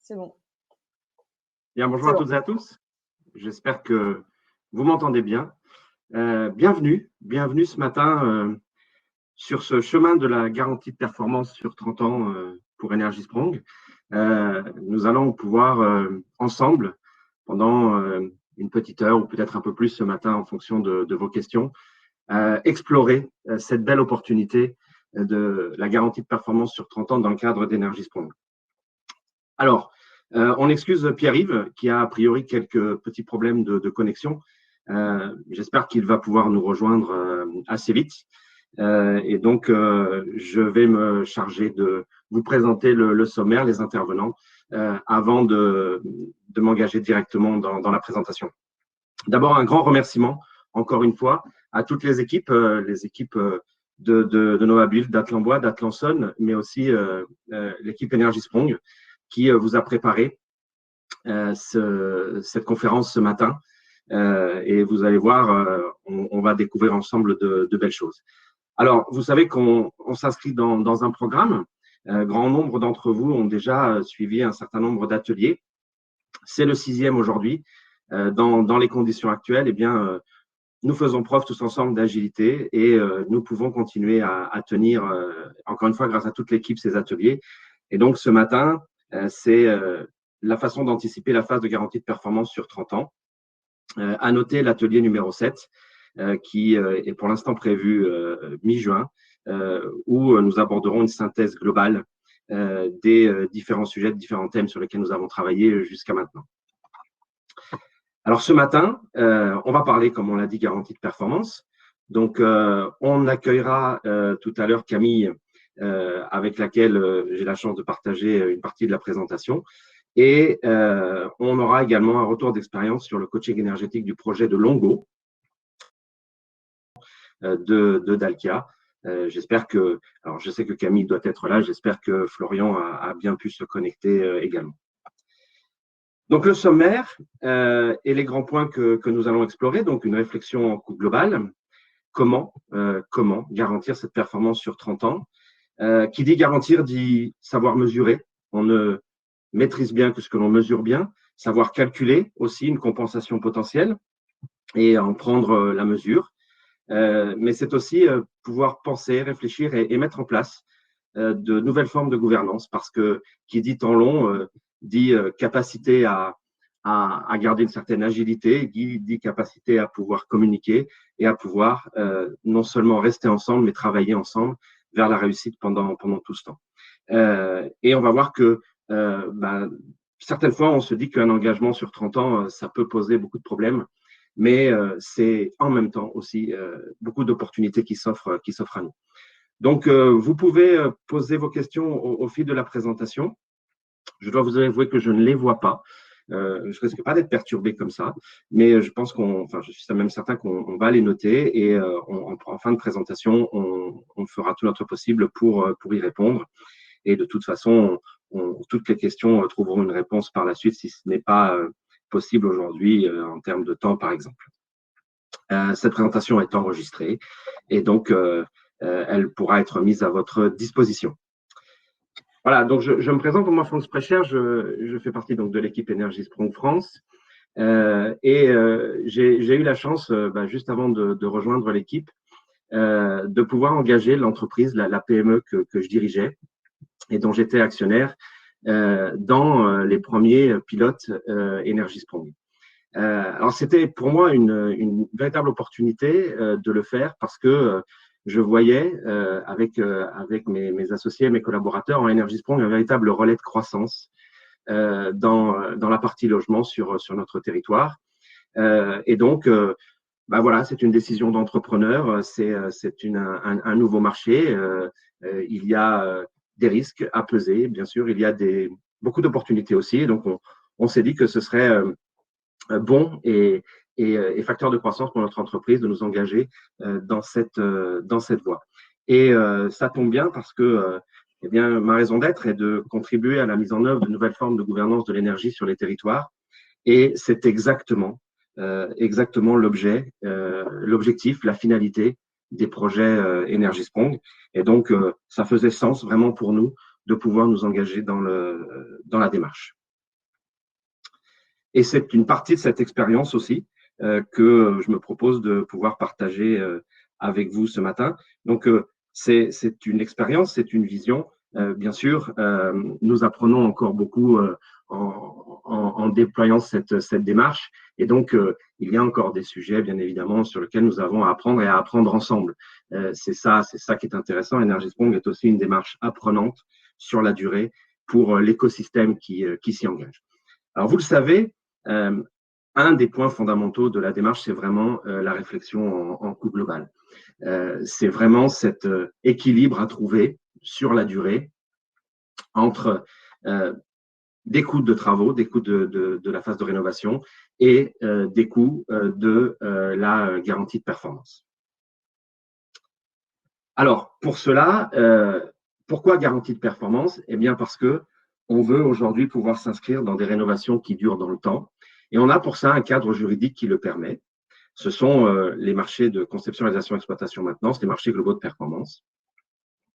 C'est bon. Bien, bonjour à toutes et à tous. J'espère que vous m'entendez bien. Bienvenue ce matin sur ce chemin de la garantie de performance sur 30 ans pour Energy Sprong. Nous allons pouvoir ensemble, pendant une petite heure ou peut-être un peu plus ce matin en fonction de vos questions, explorer cette belle opportunité de la garantie de performance sur 30 ans dans le cadre d'Energy Sprong. Alors, on excuse Pierre-Yves qui a priori quelques petits problèmes de connexion. J'espère qu'il va pouvoir nous rejoindre assez vite. Et donc, je vais me charger de vous présenter le sommaire, les intervenants, avant de m'engager directement dans la présentation. D'abord, un grand remerciement, encore une fois, à toutes les équipes de Novabuild, d'Atlanbois, d'Atlanson, mais aussi l'équipe Energy Sprong, qui vous a préparé cette conférence ce matin. Et vous allez voir, on va découvrir ensemble de belles choses. Alors, vous savez qu'on s'inscrit dans un programme. Grand nombre d'entre vous ont déjà suivi un certain nombre d'ateliers. C'est le 6e aujourd'hui. Dans les conditions actuelles, eh bien, nous faisons preuve tous ensemble d'agilité et nous pouvons continuer à tenir, encore une fois, grâce à toute l'équipe, ces ateliers. Et donc, ce matin, c'est la façon d'anticiper la phase de garantie de performance sur 30 ans. À noter l'atelier numéro 7, qui est pour l'instant prévu mi-juin, où nous aborderons une synthèse globale des différents sujets, des différents thèmes sur lesquels nous avons travaillé jusqu'à maintenant. Alors, ce matin, on va parler, comme on l'a dit, garantie de performance. Donc, on accueillera tout à l'heure Camille, avec laquelle j'ai la chance de partager une partie de la présentation. Et on aura également un retour d'expérience sur le coaching énergétique du projet de Longo de Dalkia. J'espère que, alors je sais que Camille doit être là, j'espère que Florian a bien pu se connecter également. Donc le sommaire et les grands points que nous allons explorer, donc une réflexion en coupe globale. Comment garantir cette performance sur 30 ans? Qui dit garantir dit savoir mesurer. On ne maîtrise bien que ce que l'on mesure bien, savoir calculer aussi une compensation potentielle et en prendre la mesure. Mais c'est aussi pouvoir penser, réfléchir et mettre en place de nouvelles formes de gouvernance, parce que qui dit temps long dit capacité à garder une certaine agilité, dit capacité à pouvoir communiquer et à pouvoir non seulement rester ensemble, mais travailler ensemble vers la réussite pendant tout ce temps. Et on va voir que certaines fois, on se dit qu'un engagement sur 30 ans, ça peut poser beaucoup de problèmes, mais c'est en même temps aussi beaucoup d'opportunités qui s'offrent à nous. Donc, vous pouvez poser vos questions au fil de la présentation. Je dois vous avouer que je ne les vois pas. Je risque pas d'être perturbé comme ça, mais je pense je suis même certain qu'on va les noter et en fin de présentation, on fera tout notre possible pour y répondre. Et de toute façon, toutes les questions trouveront une réponse par la suite si ce n'est pas possible aujourd'hui en termes de temps, par exemple. Cette présentation est enregistrée et donc elle pourra être mise à votre disposition. Voilà, donc je me présente, moi, Franck Sprecher, je fais partie donc de l'équipe Energy Sprong France et j'ai eu la chance, juste avant de rejoindre l'équipe, de pouvoir engager l'entreprise, la PME que je dirigeais et dont j'étais actionnaire dans les premiers pilotes Energy Sprong. Alors, c'était pour moi une véritable opportunité de le faire parce que je voyais avec mes associés, mes collaborateurs en Energy Sprong un véritable relais de croissance dans la partie logement sur notre territoire. Et donc, voilà, c'est une décision d'entrepreneur, c'est un nouveau marché. Il y a des risques à peser, bien sûr, il y a beaucoup d'opportunités aussi. Donc, on s'est dit que ce serait bon et facteur de croissance pour notre entreprise de nous engager dans cette voie. Et ça tombe bien parce que eh bien, ma raison d'être est de contribuer à la mise en œuvre de nouvelles formes de gouvernance de l'énergie sur les territoires. Et c'est exactement l'objectif, la finalité des projets Energy Sprong. Et donc, ça faisait sens vraiment pour nous de pouvoir nous engager dans la démarche. Et c'est une partie de cette expérience aussi que je me propose de pouvoir partager avec vous ce matin. Donc, c'est une expérience, c'est une vision. Bien sûr, nous apprenons encore beaucoup en déployant cette démarche. Et donc, il y a encore des sujets, bien évidemment, sur lesquels nous avons à apprendre et à apprendre ensemble. C'est ça qui est intéressant. Energy Sprong est aussi une démarche apprenante sur la durée pour l'écosystème qui s'y engage. Alors, vous le savez, un des points fondamentaux de la démarche, c'est vraiment la réflexion en coût global. C'est vraiment cet équilibre à trouver sur la durée entre des coûts de travaux, des coûts de la phase de rénovation et des coûts de la garantie de performance. Alors, pour cela, pourquoi garantie de performance? Eh bien, parce que on veut aujourd'hui pouvoir s'inscrire dans des rénovations qui durent dans le temps. Et on a pour ça un cadre juridique qui le permet. Ce sont les marchés de conception, réalisation, exploitation, maintenance, les marchés globaux de performance,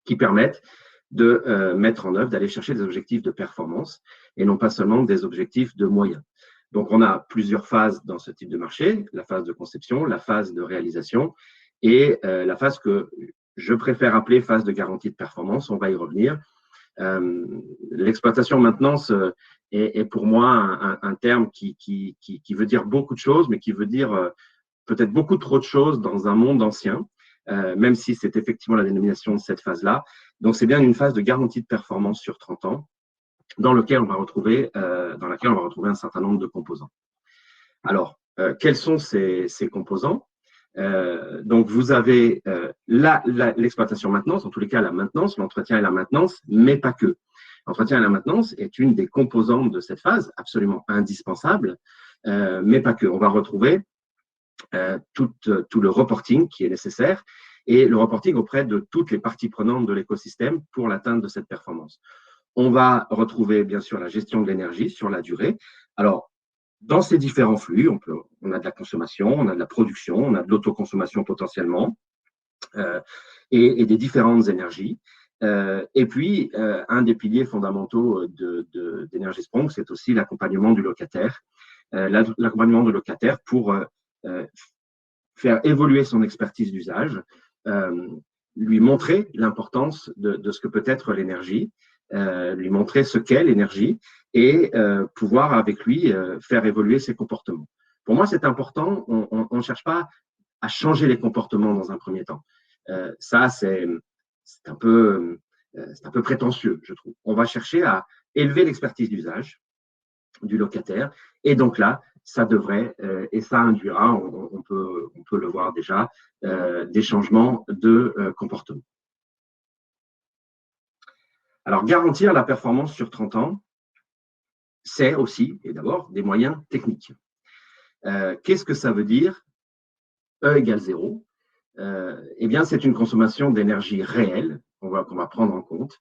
qui permettent de mettre en œuvre, d'aller chercher des objectifs de performance et non pas seulement des objectifs de moyens. Donc, on a plusieurs phases dans ce type de marché, la phase de conception, la phase de réalisation et la phase que je préfère appeler phase de garantie de performance. On va y revenir. L'exploitation maintenance est pour moi un terme qui veut dire beaucoup de choses, mais qui veut dire peut-être beaucoup trop de choses dans un monde ancien, même si c'est effectivement la dénomination de cette phase-là. Donc, c'est bien une phase de garantie de performance sur 30 ans dans laquelle on va retrouver un certain nombre de composants. Alors, quels sont ces composants? Donc, vous avez l'exploitation maintenance, en tous les cas la maintenance, l'entretien et la maintenance, mais pas que. L'entretien et la maintenance est une des composantes de cette phase, absolument indispensable, mais pas que. On va retrouver tout le reporting qui est nécessaire et le reporting auprès de toutes les parties prenantes de l'écosystème pour l'atteinte de cette performance. On va retrouver bien sûr la gestion de l'énergie sur la durée. Alors, dans ces différents flux, on a de la consommation, on a de la production, on a de l'autoconsommation potentiellement et des différentes énergies. Et puis, un des piliers fondamentaux d'Energy Sprong, c'est aussi l'accompagnement du locataire. L'accompagnement du locataire pour faire évoluer son expertise d'usage, lui montrer l'importance de ce que peut être l'énergie, lui montrer ce qu'est l'énergie et pouvoir avec lui faire évoluer ses comportements. Pour moi, c'est important. On ne cherche pas à changer les comportements dans un premier temps. Ça, c'est un peu prétentieux, je trouve. On va chercher à élever l'expertise d'usage du locataire. Et donc là, ça devrait, et ça induira, on peut le voir déjà, des changements de comportement. Alors, garantir la performance sur 30 ans, c'est aussi, et d'abord, des moyens techniques. Qu'est-ce que ça veut dire? E égale 0. Eh bien, c'est une consommation d'énergie réelle qu'on va prendre en compte,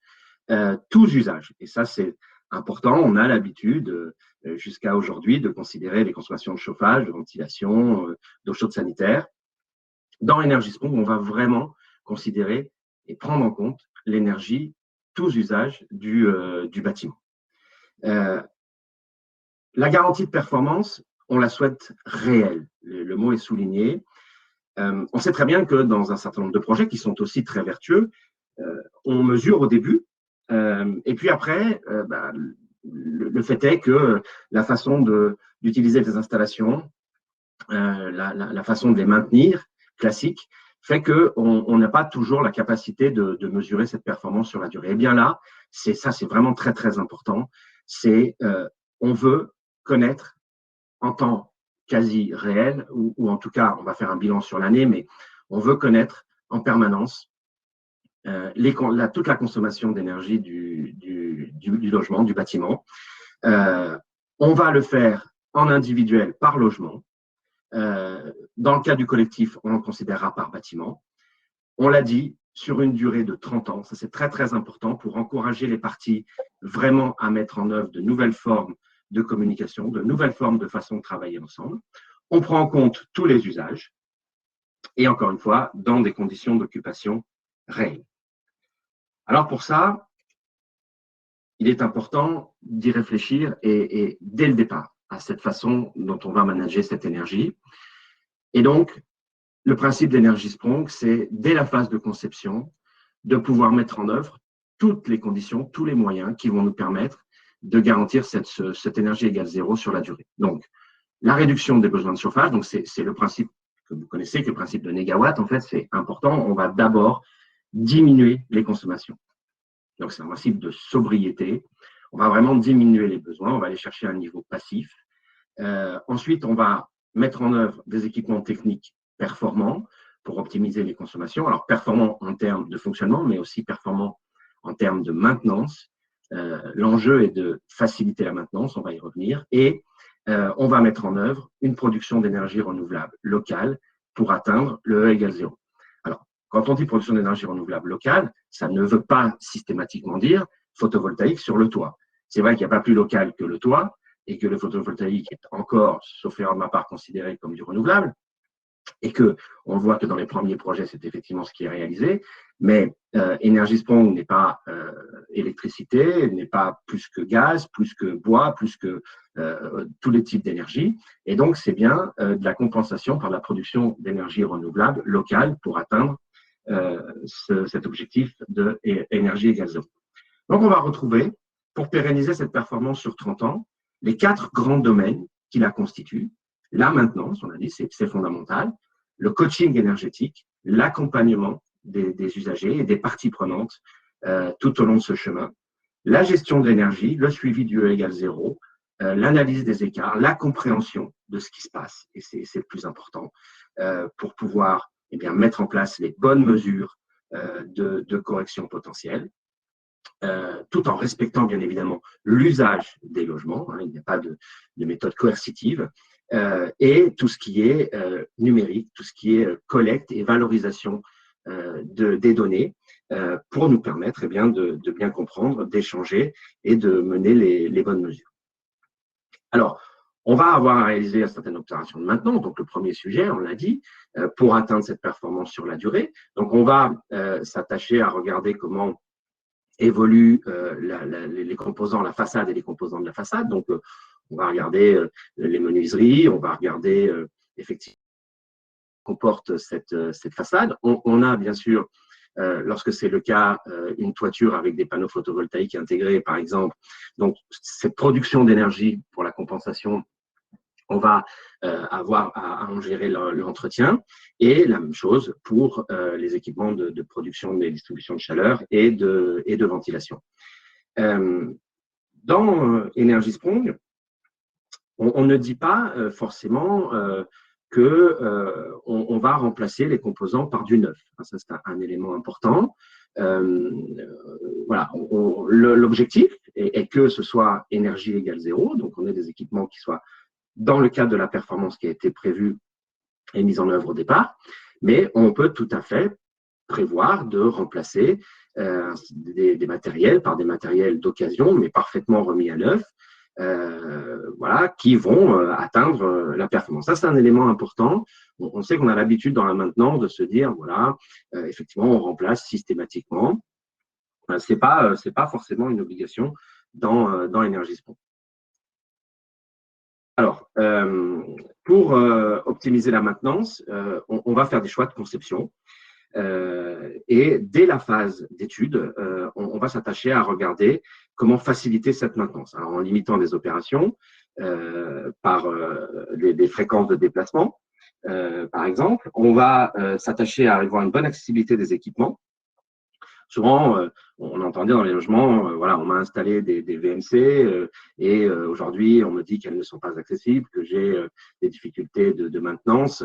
tous usages. Et ça, c'est important. On a l'habitude, jusqu'à aujourd'hui, de considérer les consommations de chauffage, de ventilation, d'eau chaude sanitaire. Dans Energy Sprong, on va vraiment considérer et prendre en compte l'énergie, tous usages du bâtiment. La garantie de performance, on la souhaite réelle. Le mot est souligné. On sait très bien que dans un certain nombre de projets qui sont aussi très vertueux, on mesure au début, et puis après, le fait est que la façon d'utiliser les installations, la façon de les maintenir, classique, fait qu'on n'a pas toujours la capacité de mesurer cette performance sur la durée. Et bien là, c'est vraiment très, très important. On veut connaître en temps quasi réel, ou en tout cas, on va faire un bilan sur l'année, mais on veut connaître en permanence toute la consommation d'énergie du logement, du bâtiment. On va le faire en individuel par logement. Dans le cas du collectif, on en considérera par bâtiment. On l'a dit, sur une durée de 30 ans. Ça, c'est très, très important pour encourager les parties vraiment à mettre en œuvre de nouvelles formes de communication, de nouvelles formes de façon de travailler ensemble. On prend en compte tous les usages et encore une fois, dans des conditions d'occupation réelles. Alors pour ça, il est important d'y réfléchir et dès le départ. à cette façon dont on va manager cette énergie. Et donc, le principe d'Energy Sprong, c'est dès la phase de conception, de pouvoir mettre en œuvre toutes les conditions, tous les moyens qui vont nous permettre de garantir cette énergie égale zéro sur la durée. Donc, la réduction des besoins de chauffage, donc c'est le principe que vous connaissez, que le principe de négawatt, en fait, c'est important. On va d'abord diminuer les consommations. Donc, c'est un principe de sobriété. On va vraiment diminuer les besoins, on va aller chercher un niveau passif. Ensuite, on va mettre en œuvre des équipements techniques performants pour optimiser les consommations. Alors, performants en termes de fonctionnement, mais aussi performants en termes de maintenance. L'enjeu est de faciliter la maintenance, on va y revenir, et on va mettre en œuvre une production d'énergie renouvelable locale pour atteindre le E égale 0. Alors, quand on dit production d'énergie renouvelable locale, ça ne veut pas systématiquement dire photovoltaïque sur le toit. C'est vrai qu'il n'y a pas plus local que le toit et que le photovoltaïque est encore, sauf erreur de ma part, considéré comme du renouvelable et qu'on voit que dans les premiers projets, c'est effectivement ce qui est réalisé. Mais Energy Sprong n'est pas électricité, n'est pas plus que gaz, plus que bois, plus que tous les types d'énergie. Et donc, c'est bien de la compensation par la production d'énergie renouvelable locale pour atteindre cet objectif d'énergie égale zéro. Donc, on va retrouver, pour pérenniser cette performance sur 30 ans, les 4 grands domaines qui la constituent. La maintenance, on a dit, c'est fondamental. Le coaching énergétique, l'accompagnement des usagers et des parties prenantes tout au long de ce chemin. La gestion de l'énergie, le suivi du E égale 0, l'analyse des écarts, la compréhension de ce qui se passe, et c'est le plus important, pour pouvoir mettre en place les bonnes mesures de correction potentielle. Tout en respectant bien évidemment l'usage des logements, il n'y a pas de méthode coercitive, et tout ce qui est numérique, tout ce qui est collecte et valorisation des données pour nous permettre de bien comprendre, d'échanger et de mener les bonnes mesures. Alors, on va avoir à réaliser certaines opérations de maintenance. Donc, le premier sujet, on l'a dit, pour atteindre cette performance sur la durée. Donc, on va s'attacher à regarder comment évoluent les composants, la façade et les composants de la façade. Donc, on va regarder les menuiseries, on va regarder effectivement comporte cette façade. On a bien sûr, lorsque c'est le cas, une toiture avec des panneaux photovoltaïques intégrés, par exemple. Donc, cette production d'énergie pour la compensation, on va avoir à en gérer l'entretien. Et la même chose pour les équipements de production et distribution de chaleur et de ventilation. Dans Energy Sprong, on ne dit pas forcément qu'on va remplacer les composants par du neuf. Ça, c'est un élément important. Voilà, l'objectif est que ce soit énergie égale zéro, donc on ait des équipements qui soient dans le cadre de la performance qui a été prévue et mise en œuvre au départ, mais on peut tout à fait prévoir de remplacer des matériels par des matériels d'occasion, mais parfaitement remis à neuf, voilà, qui vont atteindre la performance. Ça, c'est un élément important. On sait qu'on a l'habitude dans la maintenance de se dire, voilà, effectivement, on remplace systématiquement. C'est pas forcément une obligation dans Energy Sprong. Alors, pour optimiser la maintenance, on va faire des choix de conception. Et dès la phase d'étude, on va s'attacher à regarder comment faciliter cette maintenance. Alors, en limitant les opérations par des fréquences de déplacement, par exemple, on va s'attacher à avoir une bonne accessibilité des équipements. Souvent, on entend dire dans les logements, voilà, on m'a installé des VMC et aujourd'hui, on me dit qu'elles ne sont pas accessibles, que j'ai des difficultés de maintenance,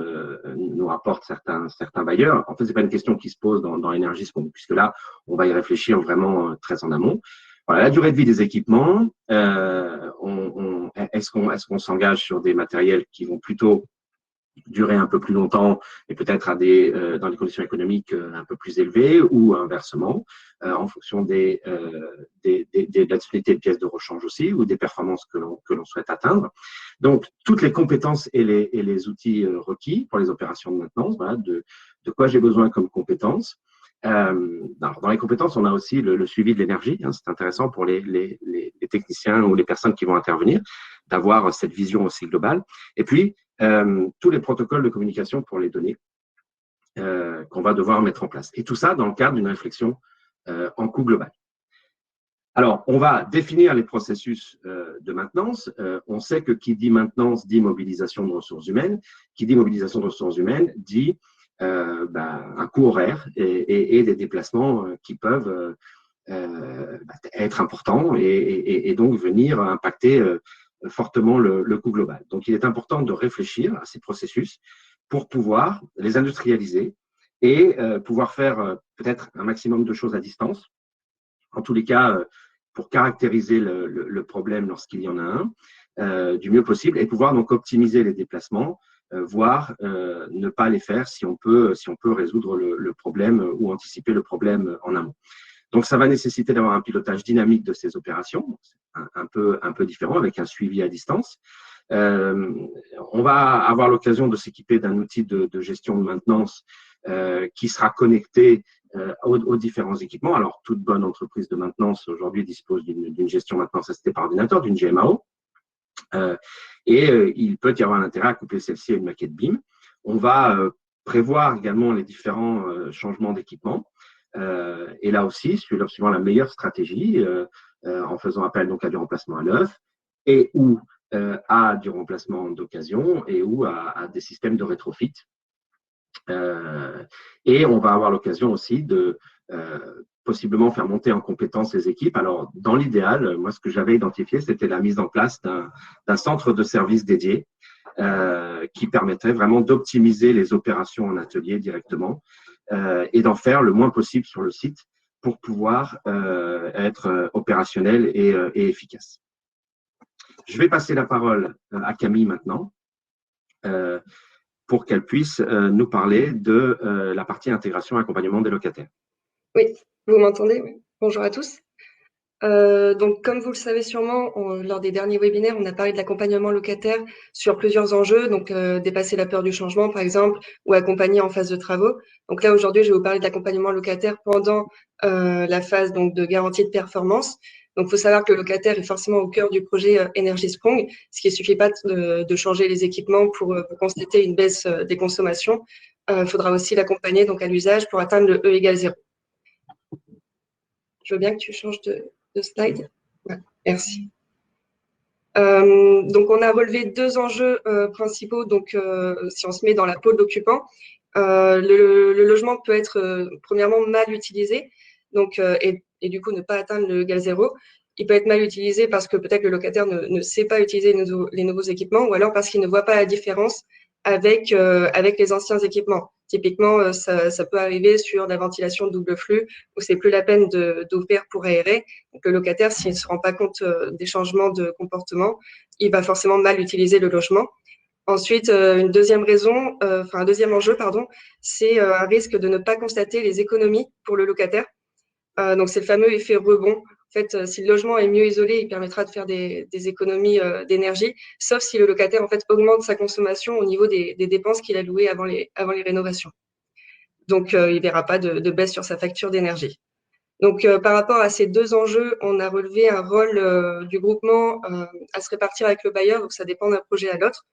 nous rapportent certains bailleurs. En fait, c'est pas une question qui se pose dans Energy Sprong, puisque là, on va y réfléchir vraiment très en amont. Voilà, la durée de vie des équipements, est-ce qu'on s'engage sur des matériels qui vont plutôt durer un peu plus longtemps et peut-être dans des conditions économiques un peu plus élevées ou inversement en fonction de la disponibilité de pièces de rechange aussi ou des performances que l'on souhaite atteindre. Donc, toutes les compétences et les outils requis pour les opérations de maintenance, voilà, de quoi j'ai besoin comme compétences. Dans les compétences, on a aussi le suivi de l'énergie. C'est intéressant pour les techniciens ou les personnes qui vont intervenir d'avoir cette vision aussi globale. Et puis, tous les protocoles de communication pour les données qu'on va devoir mettre en place. Et tout ça dans le cadre d'une réflexion en coût global. Alors, on va définir les processus de maintenance. On sait que qui dit maintenance dit mobilisation de ressources humaines. Qui dit mobilisation de ressources humaines dit un coût horaire et des déplacements qui peuvent être importants et donc venir impacter fortement le coût global. Donc, il est important de réfléchir à ces processus pour pouvoir les industrialiser et pouvoir faire peut-être un maximum de choses à distance. En tous les cas, pour caractériser le problème lorsqu'il y en a un, du mieux possible, et pouvoir donc optimiser les déplacements, voire ne pas les faire si on peut résoudre le problème ou anticiper le problème en amont. Donc, ça va nécessiter d'avoir un pilotage dynamique de ces opérations, un peu différent, avec un suivi à distance. On va avoir l'occasion de s'équiper d'un outil de gestion de maintenance qui sera connecté aux différents équipements. Alors, toute bonne entreprise de maintenance aujourd'hui dispose d'une gestion maintenance assistée par ordinateur, d'une GMAO. Il peut y avoir un intérêt à coupler celle-ci à une maquette BIM. On va prévoir également les différents changements d'équipement. Et là aussi, suivant la meilleure stratégie, en faisant appel donc à du remplacement à neuf et ou à du remplacement d'occasion et ou à des systèmes de rétrofit. Et on va avoir l'occasion aussi de possiblement faire monter en compétence les équipes. Alors, dans l'idéal, moi, ce que j'avais identifié, c'était la mise en place d'un centre de service dédié qui permettrait vraiment d'optimiser les opérations en atelier directement et d'en faire le moins possible sur le site pour pouvoir être opérationnel et efficace. Je vais passer la parole à Camille maintenant pour qu'elle puisse nous parler de la partie intégration et accompagnement des locataires. Oui, vous m'entendez? Oui. Bonjour à tous. Donc, comme vous le savez sûrement, lors des derniers webinaires, on a parlé de l'accompagnement locataire sur plusieurs enjeux, donc dépasser la peur du changement, par exemple, ou accompagner en phase de travaux. Donc là, aujourd'hui, je vais vous parler de l'accompagnement locataire pendant la phase donc, de garantie de performance. Donc, il faut savoir que le locataire est forcément au cœur du projet Energy Sprong, ce qui ne suffit pas de changer les équipements pour constater une baisse des consommations. Il faudra aussi l'accompagner donc à l'usage pour atteindre le E égale 0. Je veux bien que tu changes de slide. Ouais, merci. Donc, on a relevé deux enjeux principaux. Donc, si on se met dans la peau de l'occupant, le logement peut être premièrement mal utilisé, donc et du coup ne pas atteindre le égal 0. Il peut être mal utilisé parce que peut-être le locataire ne sait pas utiliser les nouveaux équipements, ou alors parce qu'il ne voit pas la différence avec les anciens équipements. Typiquement, ça peut arriver sur la ventilation double flux, où c'est plus la peine d'ouvrir pour aérer. Donc, le locataire, s'il ne se rend pas compte des changements de comportement, il va forcément mal utiliser le logement. Ensuite, une deuxième raison, un deuxième enjeu, pardon, c'est un risque de ne pas constater les économies pour le locataire. Donc, c'est le fameux effet rebond. En fait, si le logement est mieux isolé, il permettra de faire des économies d'énergie, sauf si le locataire en fait augmente sa consommation au niveau des dépenses qu'il a louées avant les rénovations. Donc, il ne verra pas de baisse sur sa facture d'énergie. Donc, par rapport à ces deux enjeux, on a relevé un rôle du groupement à se répartir avec le bailleur, donc ça dépend d'un projet à l'autre.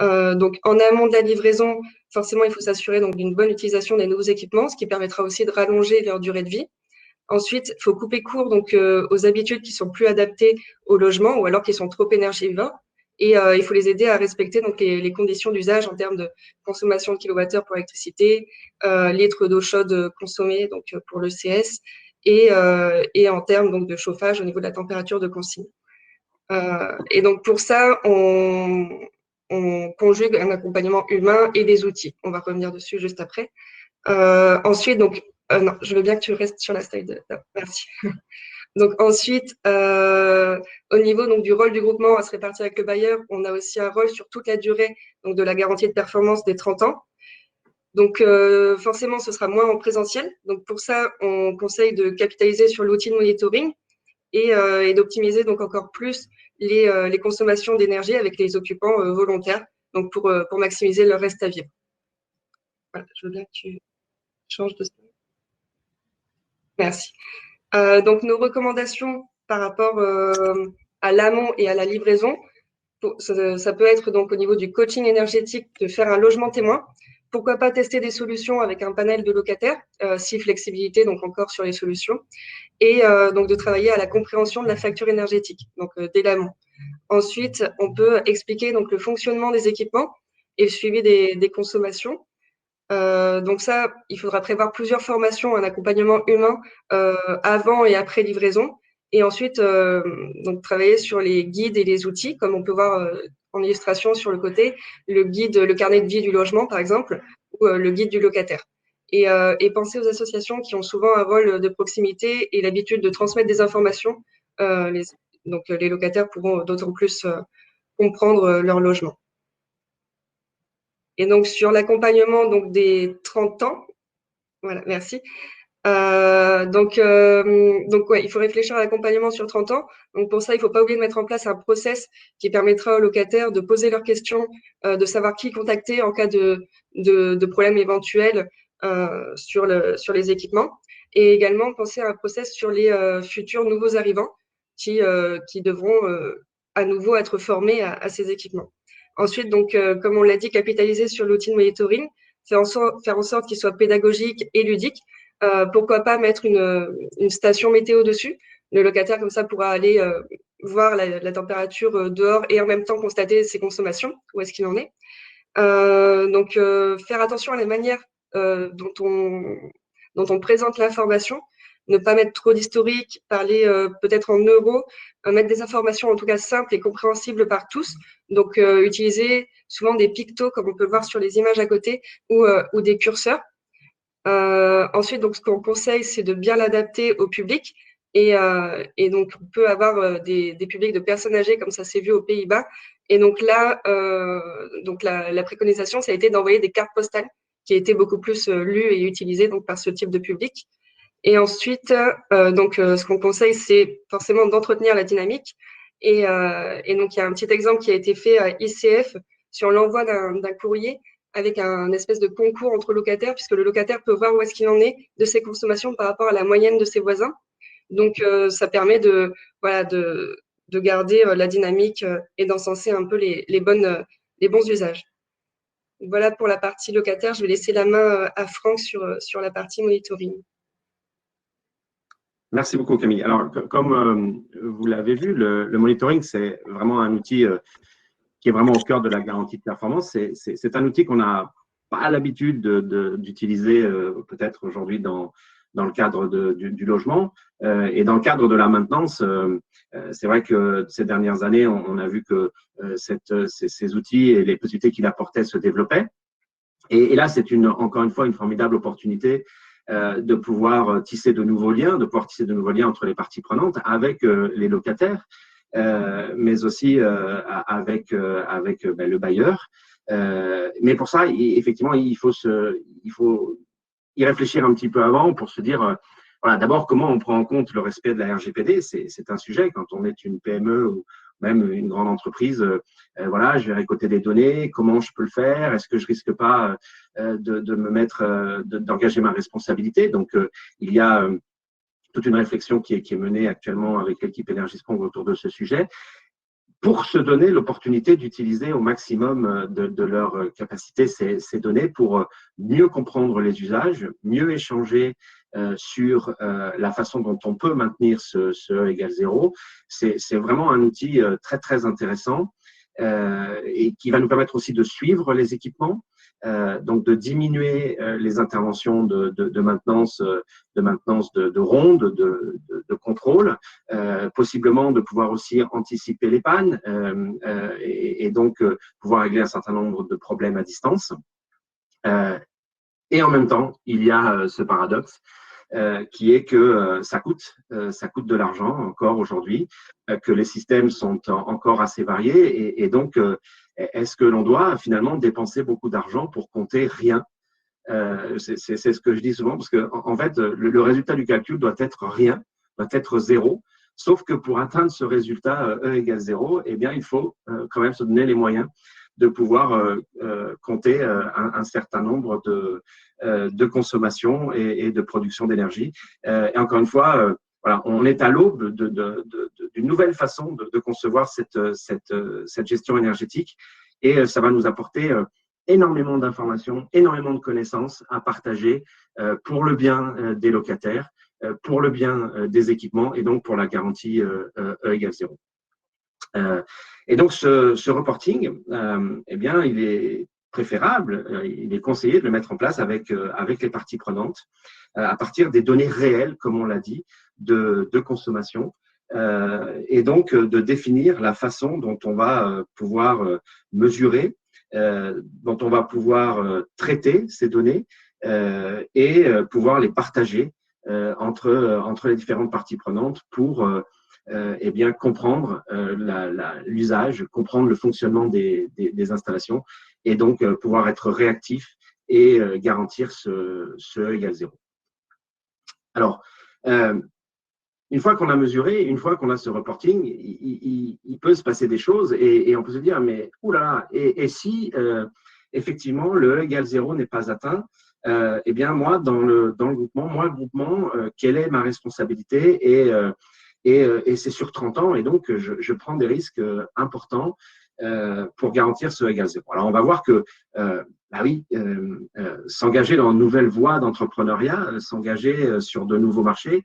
Donc, en amont de la livraison, forcément, il faut s'assurer d'une bonne utilisation des nouveaux équipements, ce qui permettra aussi de rallonger leur durée de vie. Ensuite, il faut couper court aux habitudes qui sont plus adaptées au logement ou alors qui sont trop énergivores. Et il faut les aider à respecter les conditions d'usage en termes de consommation de kilowattheures pour l'électricité, litres d'eau chaude consommés pour le CS et en termes de chauffage au niveau de la température de consigne. Et donc pour ça, on conjugue un accompagnement humain et des outils. On va revenir dessus juste après. Ensuite, non, je veux bien que tu restes sur la slide. Non, merci. Donc ensuite, au niveau du rôle du groupement à se répartir avec le bailleur, on a aussi un rôle sur toute la durée de la garantie de performance des 30 ans. Donc forcément, ce sera moins en présentiel. Donc pour ça, on conseille de capitaliser sur l'outil de monitoring et d'optimiser encore plus les consommations d'énergie avec les occupants volontaires, donc pour maximiser leur reste à vivre. Voilà, je veux bien que tu changes de slide. Merci. Donc, nos recommandations par rapport à l'amont et à la livraison. ça peut être donc au niveau du coaching énergétique de faire un logement témoin. Pourquoi pas tester des solutions avec un panel de locataires, si flexibilité, donc encore sur les solutions, et donc de travailler à la compréhension de la facture énergétique, donc dès l'amont. Ensuite, on peut expliquer donc le fonctionnement des équipements et le suivi des consommations. Donc ça, il faudra prévoir plusieurs formations, un accompagnement humain avant et après livraison. Et ensuite, donc travailler sur les guides et les outils, comme on peut voir en illustration sur le côté, le guide, le carnet de vie du logement, par exemple, ou le guide du locataire. Et penser aux associations qui ont souvent un rôle de proximité et l'habitude de transmettre des informations. Donc les locataires pourront d'autant plus comprendre leur logement. Et donc sur l'accompagnement donc des 30 ans, voilà, merci. Donc ouais, il faut réfléchir à l'accompagnement sur 30 ans. Donc pour ça, il ne faut pas oublier de mettre en place un process qui permettra aux locataires de poser leurs questions, de savoir qui contacter en cas de problèmes éventuels sur les équipements. Et également penser à un process sur les futurs nouveaux arrivants qui devront à nouveau être formés à ces équipements. Ensuite, donc, comme on l'a dit, capitaliser sur l'outil de monitoring, faire en sorte qu'il soit pédagogique et ludique. Pourquoi pas mettre une station météo dessus. Le locataire, comme ça, pourra aller voir la température dehors et en même temps constater ses consommations, où est-ce qu'il en est. Donc, faire attention à la manière dont on présente l'information, ne pas mettre trop d'historique, parler peut-être en euros, mettre des informations en tout cas simples et compréhensibles par tous. Donc, utiliser souvent des pictos, comme on peut le voir sur les images à côté, ou des curseurs. Ensuite, donc, ce qu'on conseille, c'est de bien l'adapter au public. Et donc, on peut avoir des publics de personnes âgées, comme ça s'est vu aux Pays-Bas. Et donc là, la préconisation, ça a été d'envoyer des cartes postales qui étaient beaucoup plus lues et utilisées donc, par ce type de public. Et ensuite, ce qu'on conseille, c'est forcément d'entretenir la dynamique. Et donc, il y a un petit exemple qui a été fait à ICF sur l'envoi d'un courrier avec un espèce de concours entre locataires, puisque le locataire peut voir où est-ce qu'il en est de ses consommations par rapport à la moyenne de ses voisins. Donc, ça permet de garder la dynamique et d'encenser un peu les bons usages. Voilà pour la partie locataire. Je vais laisser la main à Franck sur la partie monitoring. Merci beaucoup, Camille. Alors, comme vous l'avez vu, le monitoring, c'est vraiment un outil qui est vraiment au cœur de la garantie de performance. C'est un outil qu'on n'a pas l'habitude d'utiliser peut-être aujourd'hui dans le cadre du logement. Et dans le cadre de la maintenance, c'est vrai que ces dernières années, on a vu que ces outils et les possibilités qu'il apportait se développaient. Et là, c'est encore une fois une formidable opportunité de pouvoir tisser de nouveaux liens, entre les parties prenantes avec les locataires, mais aussi avec le bailleur. Mais pour ça, effectivement, il faut y réfléchir un petit peu avant pour se dire, voilà, d'abord, comment on prend en compte le respect de la RGPD. C'est un sujet quand on est une PME ou même une grande entreprise. Voilà, je vais récolter des données, comment je peux le faire, est-ce que je risque pas de me mettre, d'engager ma responsabilité. Donc, il y a toute une réflexion qui est menée actuellement avec l'équipe Énergie-Sprong autour de ce sujet pour se donner l'opportunité d'utiliser au maximum de leur capacité ces données pour mieux comprendre les usages, mieux échanger sur la façon dont on peut maintenir ce E égale 0. C'est vraiment un outil très, très intéressant et qui va nous permettre aussi de suivre les équipements, donc de diminuer les interventions de maintenance, de ronde, de contrôle, possiblement de pouvoir aussi anticiper les pannes et donc pouvoir régler un certain nombre de problèmes à distance. Et en même temps, il y a ce paradoxe qui est que ça coûte de l'argent encore aujourd'hui, que les systèmes sont encore assez variés et donc est-ce que l'on doit finalement dépenser beaucoup d'argent pour compter rien? C'est ce que je dis souvent parce que en fait le résultat du calcul doit être rien, doit être 0. Sauf que pour atteindre ce résultat E égale 0, eh bien il faut quand même se donner les moyens de pouvoir compter un certain nombre de consommation et de production d'énergie. Et encore une fois, voilà, on est à l'aube d'une nouvelle façon de concevoir cette gestion énergétique et ça va nous apporter énormément d'informations, énormément de connaissances à partager pour le bien des locataires, pour le bien des équipements et donc pour la garantie E égale 0. Et donc, ce reporting, eh bien, il est préférable, il est conseillé de le mettre en place avec les parties prenantes à partir des données réelles, comme on l'a dit, de consommation et donc de définir la façon dont on va pouvoir mesurer, dont on va pouvoir traiter ces données et pouvoir les partager entre les différentes parties prenantes pour eh bien, comprendre l'usage, comprendre le fonctionnement des installations et donc pouvoir être réactif et garantir ce E égale 0. Alors, une fois qu'on a mesuré, une fois qu'on a ce reporting, il peut se passer des choses et on peut se dire, mais oulala, et si effectivement le E égale 0 n'est pas atteint, eh bien moi, dans le groupement, quelle est ma responsabilité et c'est sur 30 ans, et donc je prends des risques importants pour garantir ce E égale 0. Alors, on va voir que, bah oui, s'engager dans une nouvelle voie d'entrepreneuriat, s'engager sur de nouveaux marchés,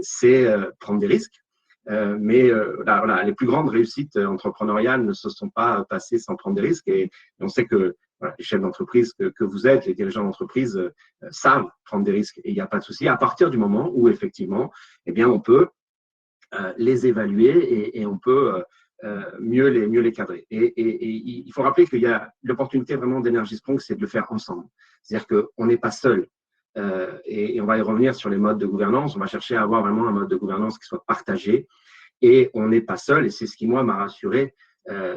c'est prendre des risques. Mais voilà, les plus grandes réussites entrepreneuriales ne se sont pas passées sans prendre des risques. Et on sait que voilà, les chefs d'entreprise que vous êtes, les dirigeants d'entreprise savent prendre des risques. Et il n'y a pas de souci à partir du moment où, effectivement, eh bien, on peut les évaluer et on peut mieux les cadrer. Et il faut rappeler qu'il y a l'opportunité vraiment d'Energy Sprong, c'est de le faire ensemble. C'est-à-dire qu'on n'est pas seul. Et on va y revenir sur les modes de gouvernance. On va chercher à avoir vraiment un mode de gouvernance qui soit partagé. Et on n'est pas seul. Et c'est ce qui, moi, m'a rassuré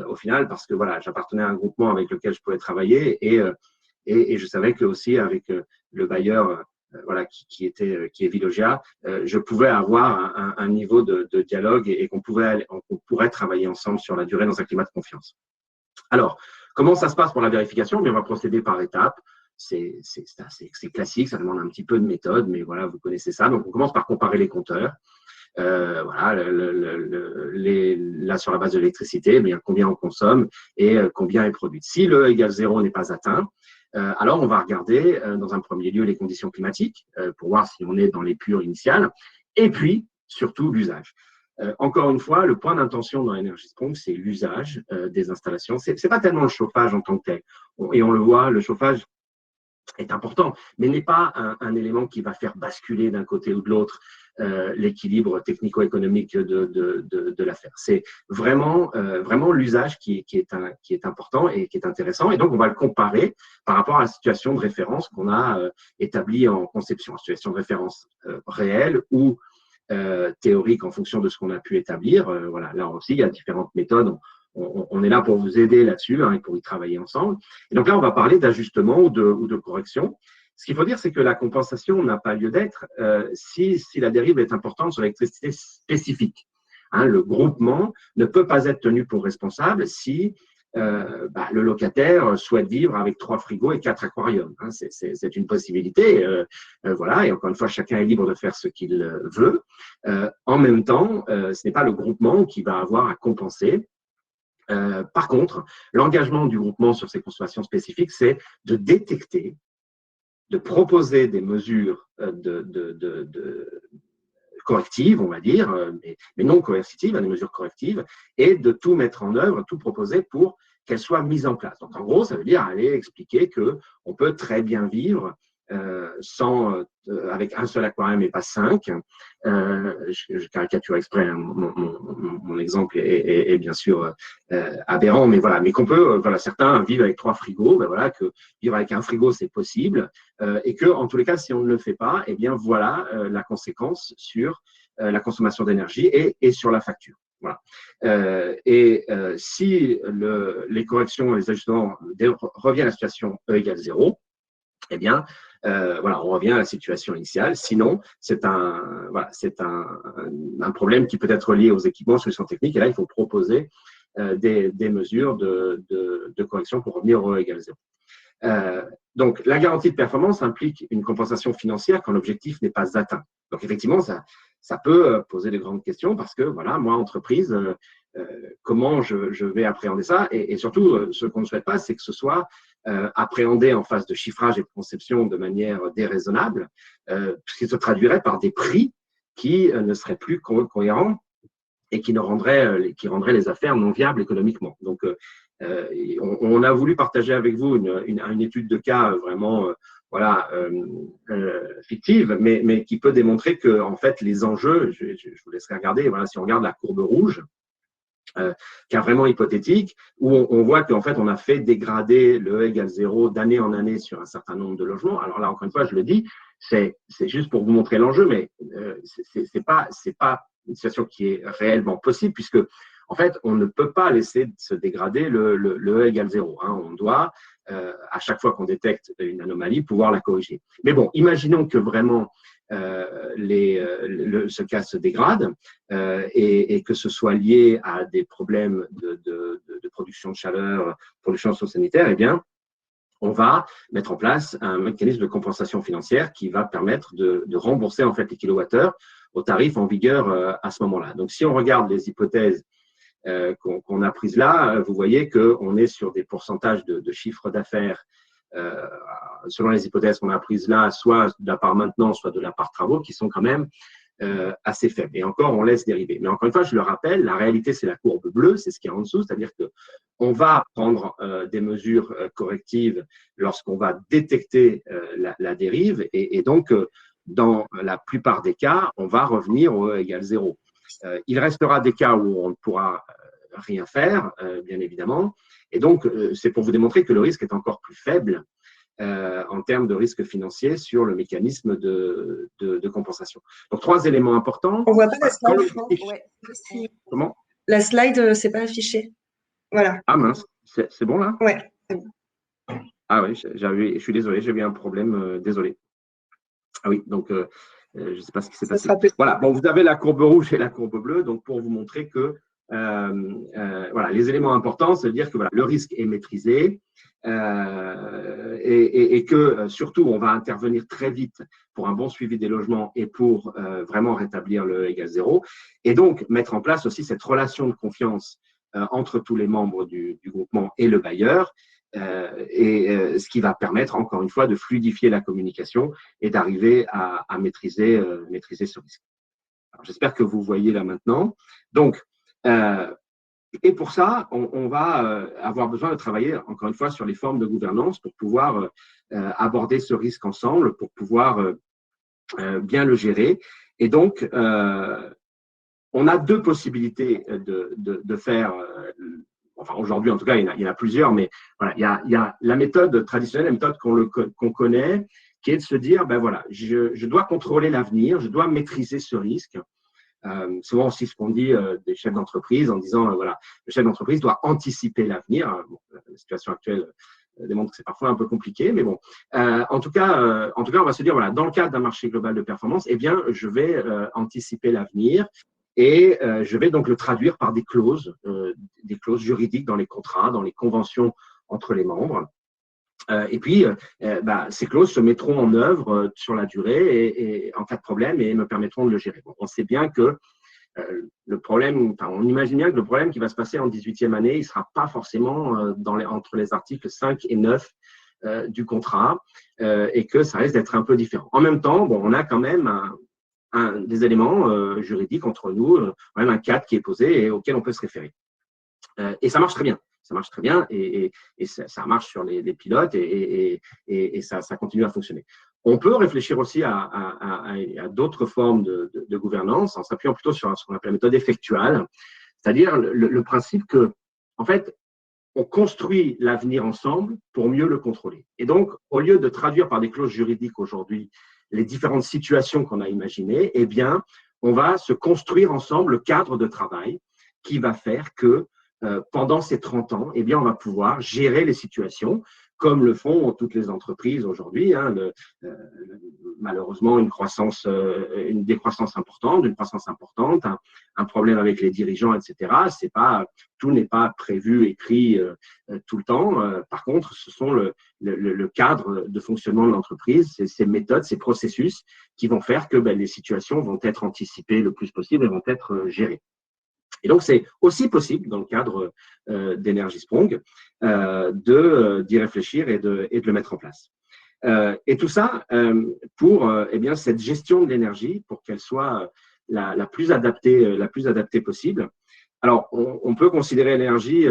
au final, parce que voilà, j'appartenais à un groupement avec lequel je pouvais travailler et je savais que aussi avec le bailleur voilà, qui est Veolia, je pouvais avoir un niveau de dialogue et qu'on pourrait travailler ensemble sur la durée dans un climat de confiance. Alors, comment ça se passe pour la vérification? Bien, on va procéder par étapes. C'est classique, ça demande un petit peu de méthode, mais voilà, vous connaissez ça. Donc, on commence par comparer les compteurs. Voilà, là, sur la base de l'électricité, bien, combien on consomme et combien est produit. Si le E égale 0 n'est pas atteint, alors on va regarder dans un premier lieu les conditions climatiques pour voir si on est dans les pures initiales et puis surtout l'usage. Encore une fois, le point d'intention dans Energy Sprong, c'est l'usage des installations. C'est pas tellement le chauffage en tant que tel. Et on le voit, le chauffage est important, mais n'est pas un élément qui va faire basculer d'un côté ou de l'autre l'équilibre technico-économique de l'affaire. C'est vraiment l'usage qui est important et qui est intéressant. Et donc, on va le comparer par rapport à la situation de référence qu'on a établie en conception, une situation de référence réelle ou théorique en fonction de ce qu'on a pu établir. Voilà, là aussi, il y a différentes méthodes. On est là pour vous aider là-dessus et pour y travailler ensemble. Et donc là, on va parler d'ajustement ou de correction. Ce qu'il faut dire, c'est que la compensation n'a pas lieu d'être si la dérive est importante sur l'électricité spécifique. Hein, le groupement ne peut pas être tenu pour responsable si le locataire souhaite vivre avec 3 frigos et 4 aquariums. Hein, c'est une possibilité. Voilà, et encore une fois, chacun est libre de faire ce qu'il veut. En même temps, ce n'est pas le groupement qui va avoir à compenser. Par contre, l'engagement du groupement sur ces consommations spécifiques, c'est de détecter, de proposer des mesures correctives, on va dire, mais non coercitives, des mesures correctives, et de tout mettre en œuvre, tout proposer pour qu'elles soient mises en place. Donc, en gros, ça veut dire aller expliquer qu'on peut très bien vivre avec un seul aquarium et pas 5. Je caricature exprès, hein, mon exemple est bien sûr aberrant, mais voilà, mais qu'on peut, voilà, certains vivent avec 3 frigos, ben voilà, que vivre avec un frigo c'est possible, et que en tous les cas, si on ne le fait pas, eh bien voilà la conséquence sur la consommation d'énergie et sur la facture. Voilà. Si les corrections, les ajustements reviennent à la situation E égale 0, eh bien, voilà, on revient à la situation initiale. Sinon, c'est un problème qui peut être lié aux équipements, solutions techniques. Et là, il faut proposer des mesures de correction pour revenir au E égale 0. Donc, la garantie de performance implique une compensation financière quand l'objectif n'est pas atteint. Donc, effectivement, ça peut poser de grandes questions parce que, voilà, moi, entreprise, comment je vais appréhender ça et surtout, ce qu'on ne souhaite pas, c'est que ce soit appréhendé en phase de chiffrage et de conception de manière déraisonnable, puisqu'il se traduirait par des prix qui ne seraient plus cohérents et qui rendraient les affaires non viables économiquement. Donc, on a voulu partager avec vous une étude de cas vraiment fictive, mais qui peut démontrer que en fait les enjeux, je vous laisserai regarder, voilà, si on regarde la courbe rouge, qui est vraiment hypothétique, où on voit qu'en fait on a fait dégrader le E égale 0 d'année en année sur un certain nombre de logements. Alors là, encore une fois, je le dis, c'est juste pour vous montrer l'enjeu, mais c'est pas une situation qui est réellement possible, puisque en fait, on ne peut pas laisser se dégrader le E égale 0. Hein. On doit, à chaque fois qu'on détecte une anomalie, pouvoir la corriger. Mais bon, imaginons que vraiment ce cas se dégrade et que ce soit lié à des problèmes de production de chaleur, production sanitaire, eh bien, on va mettre en place un mécanisme de compensation financière qui va permettre de rembourser en fait les kilowattheures au tarif en vigueur à ce moment-là. Donc, si on regarde les hypothèses qu'on a prises là, vous voyez qu'on est sur des pourcentages de chiffre d'affaires selon les hypothèses qu'on a prises là, soit de la part maintenant, soit de la part travaux, qui sont quand même assez faibles. Et encore, on laisse dériver. Mais encore une fois, je le rappelle, la réalité, c'est la courbe bleue, c'est ce qui est en dessous, c'est-à-dire qu'on va prendre des mesures correctives lorsqu'on va détecter la dérive, et donc, dans la plupart des cas, on va revenir au E égale 0. Il restera des cas où on ne pourra rien faire, bien évidemment. Et donc, c'est pour vous démontrer que le risque est encore plus faible en termes de risque financier sur le mécanisme de compensation. Donc, 3 éléments importants. On ne voit pas la slide, Franck. Ouais. Comment? La slide, c'est pas affiché. Voilà. Ah mince, c'est bon là? Ouais, c'est bon. Ah oui, je suis désolé, j'ai eu un problème, désolé. Ah oui, donc je ne sais pas ce qui s'est passé. Voilà, bon, vous avez la courbe rouge et la courbe bleue, donc pour vous montrer que voilà, les éléments importants, c'est de dire que voilà, le risque est maîtrisé et que surtout, on va intervenir très vite pour un bon suivi des logements et pour vraiment rétablir le égale 0. Et donc, mettre en place aussi cette relation de confiance entre tous les membres du groupement et le bailleur, ce qui va permettre, encore une fois, de fluidifier la communication et d'arriver à maîtriser ce risque. J'espère que vous voyez là maintenant. Donc, et pour ça, on va avoir besoin de travailler, encore une fois, sur les formes de gouvernance pour pouvoir aborder ce risque ensemble, pour pouvoir bien le gérer. Et donc, on a 2 possibilités de faire, enfin aujourd'hui en tout cas, il y en a plusieurs, mais voilà, il y a la méthode traditionnelle, la méthode qu'on connaît, qui est de se dire, ben voilà, je dois contrôler l'avenir, je dois maîtriser ce risque. Souvent aussi ce qu'on dit des chefs d'entreprise en disant voilà, le chef d'entreprise doit anticiper l'avenir. Bon, la situation actuelle démontre que c'est parfois un peu compliqué, mais bon. En tout cas, on va se dire voilà, dans le cadre d'un marché global de performance, eh bien, je vais anticiper l'avenir et je vais donc le traduire par des clauses juridiques dans les contrats, dans les conventions entre les membres. Et puis, ces clauses se mettront en œuvre sur la durée et en cas de problème et me permettront de le gérer. Bon, on sait bien que le problème, on imagine bien que le problème qui va se passer en 18e année, il ne sera pas forcément entre les articles 5 et 9 du contrat et que ça risque d'être un peu différent. En même temps, bon, on a quand même des éléments juridiques entre nous, même un cadre qui est posé et auquel on peut se référer. Et ça marche très bien. Ça marche très bien et ça marche sur les pilotes et ça continue à fonctionner. On peut réfléchir aussi à d'autres formes de gouvernance en s'appuyant plutôt sur ce qu'on appelle la méthode effectuale, c'est-à-dire le principe que, en fait, on construit l'avenir ensemble pour mieux le contrôler. Et donc, au lieu de traduire par des clauses juridiques aujourd'hui les différentes situations qu'on a imaginées, eh bien, on va se construire ensemble le cadre de travail qui va faire que pendant ces 30 ans, eh bien, on va pouvoir gérer les situations comme le font toutes les entreprises aujourd'hui. Malheureusement, une décroissance importante, une croissance importante, un problème avec les dirigeants, etc. Tout n'est pas prévu, écrit tout le temps. Par contre, ce sont le cadre de fonctionnement de l'entreprise, ces méthodes, ces processus qui vont faire que les situations vont être anticipées le plus possible et vont être gérées. Et donc, c'est aussi possible, dans le cadre d'Energy Sprong, d'y réfléchir et de le mettre en place. Et tout ça pour cette gestion de l'énergie, pour qu'elle soit la plus adaptée possible. Alors, on peut considérer l'énergie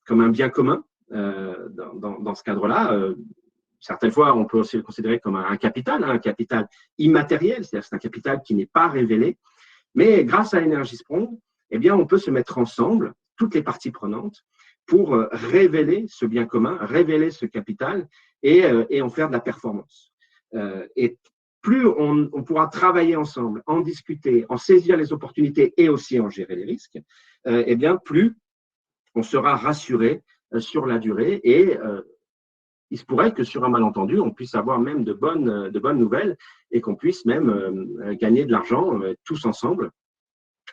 comme un bien commun dans ce cadre-là. Certaines fois, on peut aussi le considérer comme un capital immatériel, c'est-à-dire que c'est un capital qui n'est pas révélé. Mais grâce à Energy Sprong, on peut se mettre ensemble, toutes les parties prenantes, pour révéler ce bien commun, révéler ce capital et en faire de la performance. Et plus on pourra travailler ensemble, en discuter, en saisir les opportunités et aussi en gérer les risques, plus on sera rassuré sur la durée et il se pourrait que sur un malentendu, on puisse avoir même de bonnes nouvelles et qu'on puisse même gagner de l'argent tous ensemble.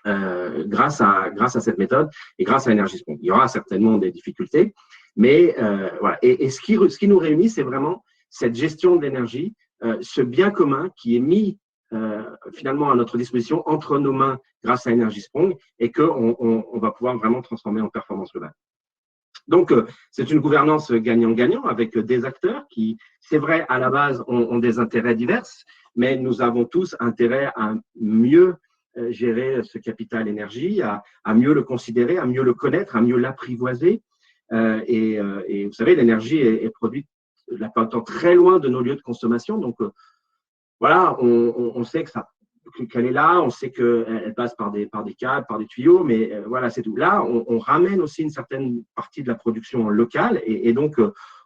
Grâce à cette méthode et grâce à Energy Sprong. Il y aura certainement des difficultés, mais voilà. Et ce qui nous réunit, c'est vraiment cette gestion de l'énergie, ce bien commun qui est mis finalement à notre disposition entre nos mains grâce à Energy Sprong et qu'on va pouvoir vraiment transformer en performance globale. Donc, c'est une gouvernance gagnant-gagnant avec des acteurs qui, c'est vrai, à la base, ont des intérêts divers, mais nous avons tous intérêt à mieux gérer ce capital énergie, à mieux le considérer, à mieux le connaître, à mieux l'apprivoiser. Et vous savez, l'énergie est produite la plupart du temps très loin de nos lieux de consommation. Donc, voilà, on sait qu'elle est là, on sait qu'elle passe par des câbles, par des tuyaux, mais voilà, c'est tout. Là, on ramène aussi une certaine partie de la production locale et donc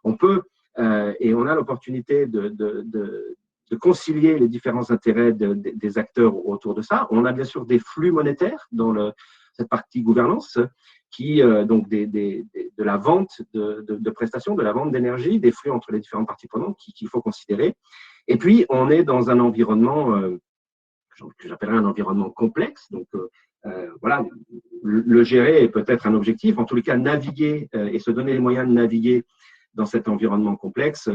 on peut et on a l'opportunité de concilier les différents intérêts des acteurs autour de ça. On a bien sûr des flux monétaires dans cette partie gouvernance qui, donc de la vente de prestations, de la vente d'énergie, des flux entre les différentes parties prenantes qu'il faut considérer. Et puis, on est dans un environnement que j'appellerais un environnement complexe. Donc, voilà, le gérer est peut-être un objectif. En tous les cas, naviguer et se donner les moyens de naviguer dans cet environnement complexe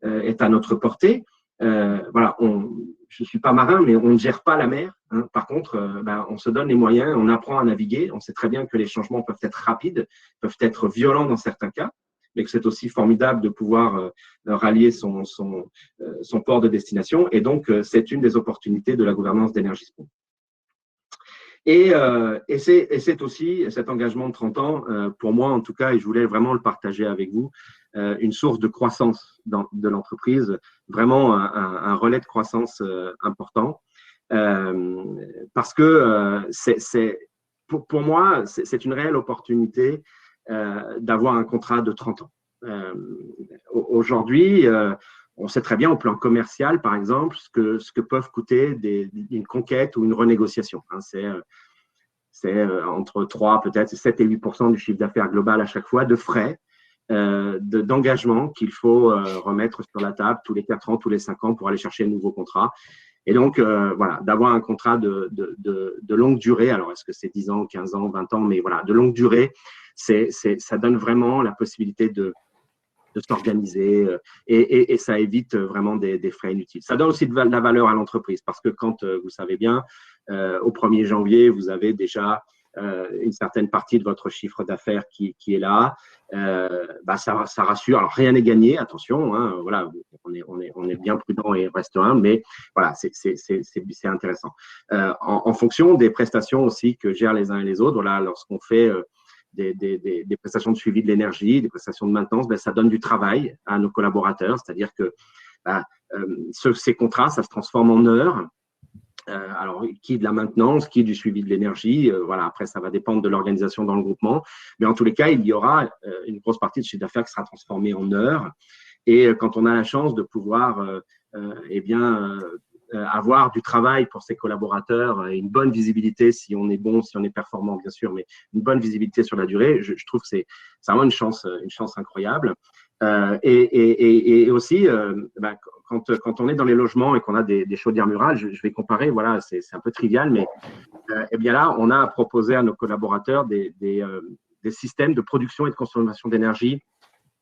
est à notre portée. Voilà, je ne suis pas marin, mais on ne gère pas la mer. Hein. Par contre, on se donne les moyens, on apprend à naviguer. On sait très bien que les changements peuvent être rapides, peuvent être violents dans certains cas, mais que c'est aussi formidable de pouvoir rallier son port de destination. Et donc, c'est une des opportunités de la gouvernance d'Energy Sprong. Et c'est aussi cet engagement de 30 ans, pour moi en tout cas, et je voulais vraiment le partager avec vous, une source de croissance de l'entreprise, vraiment un relais de croissance important. Parce que pour moi, c'est une réelle opportunité d'avoir un contrat de 30 ans. Aujourd'hui, on sait très bien au plan commercial, par exemple, ce que peuvent coûter une conquête ou une renégociation. Hein, c'est entre 3, peut-être 7 et 8% du chiffre d'affaires global à chaque fois de frais, d'engagement qu'il faut remettre sur la table tous les 4 ans, tous les 5 ans pour aller chercher un nouveau contrat. Et donc, voilà, d'avoir un contrat de longue durée, alors est-ce que c'est 10 ans, 15 ans, 20 ans, mais voilà, de longue durée, ça donne vraiment la possibilité de s'organiser et ça évite vraiment des frais inutiles. Ça donne aussi de la valeur à l'entreprise parce que quand, vous savez bien, au 1er janvier, vous avez déjà une certaine partie de votre chiffre d'affaires qui est là, ça rassure. Alors, rien n'est gagné, attention, hein, voilà, on est bien prudent et reste humble, mais voilà, c'est intéressant. En fonction des prestations aussi que gèrent les uns et les autres, voilà, lorsqu'on fait des prestations de suivi de l'énergie, des prestations de maintenance, ça donne du travail à nos collaborateurs, c'est-à-dire que ces contrats, ça se transforme en heures. Alors, qui est de la maintenance, qui est du suivi de l'énergie, voilà, après, ça va dépendre de l'organisation dans le groupement. Mais en tous les cas, il y aura une grosse partie de chiffre d'affaires qui sera transformée en heures. Et quand on a la chance de pouvoir avoir du travail pour ses collaborateurs et une bonne visibilité si on est bon, si on est performant, bien sûr, mais une bonne visibilité sur la durée, je trouve que c'est vraiment une chance incroyable. Et aussi, quand on est dans les logements et qu'on a des chaudières murales, je vais comparer, voilà, c'est un peu trivial, mais eh bien là, on a proposé à nos collaborateurs des systèmes de production et de consommation d'énergie.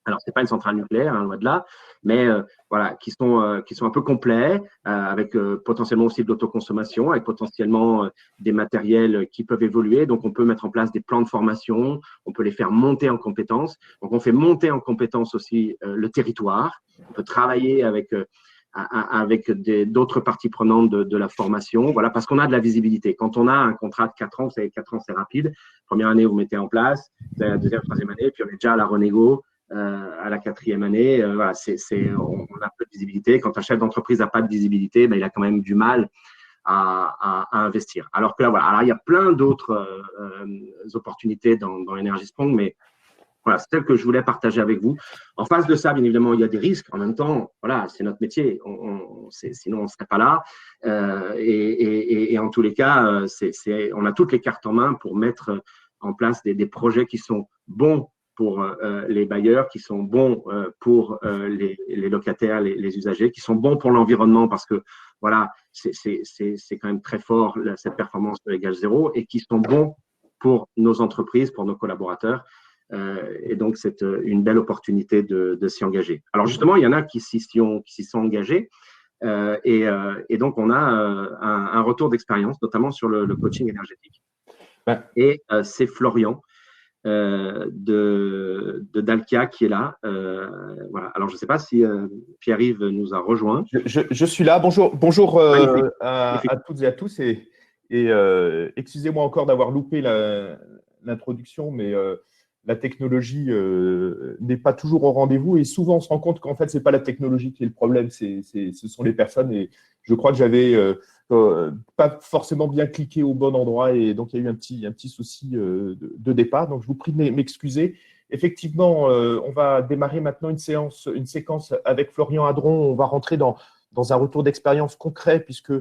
Alors, ce n'est pas une centrale nucléaire, hein, loin de là, mais voilà, qui sont un peu complets, avec potentiellement aussi de l'autoconsommation, avec potentiellement des matériels qui peuvent évoluer. Donc, on peut mettre en place des plans de formation, on peut les faire monter en compétences. Donc, on fait monter en compétences aussi le territoire. On peut travailler avec d'autres parties prenantes de la formation, voilà, parce qu'on a de la visibilité. Quand on a un contrat de 4 ans, vous savez, 4 ans, c'est rapide. Première année, vous mettez en place, la deuxième, troisième année, puis on est déjà à la renégo. À la quatrième année, voilà, on a peu de visibilité. Quand un chef d'entreprise n'a pas de visibilité, ben, il a quand même du mal à investir. Alors que là, voilà, alors, il y a plein d'autres opportunités dans Energy Sprong, mais voilà, c'est celle que je voulais partager avec vous. En face de ça, bien évidemment, il y a des risques. En même temps, voilà, c'est notre métier. Sinon, on ne serait pas là. Et en tous les cas, on a toutes les cartes en main pour mettre en place des projets qui sont bons pour les bailleurs, qui sont bons pour les locataires, les usagers, qui sont bons pour l'environnement parce que voilà, c'est quand même très fort cette performance de l'égal zéro et qui sont bons pour nos entreprises, pour nos collaborateurs. Et donc, c'est une belle opportunité de s'y engager. Alors, justement, il y en a qui s'y sont engagés. Et donc, on a un retour d'expérience, notamment sur le coaching énergétique. Ouais. Et c'est Florian de Dalkia qui est là. Voilà. Alors, je ne sais pas si Pierre-Yves nous a rejoint. Je suis là. Bonjour à toutes et à tous. Et excusez-moi encore d'avoir loupé l'introduction, mais la technologie n'est pas toujours au rendez-vous. Et souvent, on se rend compte qu'en fait, ce n'est pas la technologie qui est le problème, ce sont les personnes. Et je crois que j'avais pas forcément bien cliqué au bon endroit. Et donc, il y a eu un petit souci de départ. Donc, je vous prie de m'excuser. Effectivement, on va démarrer maintenant une séquence avec Florian Hadron. On va rentrer dans un retour d'expérience concret puisque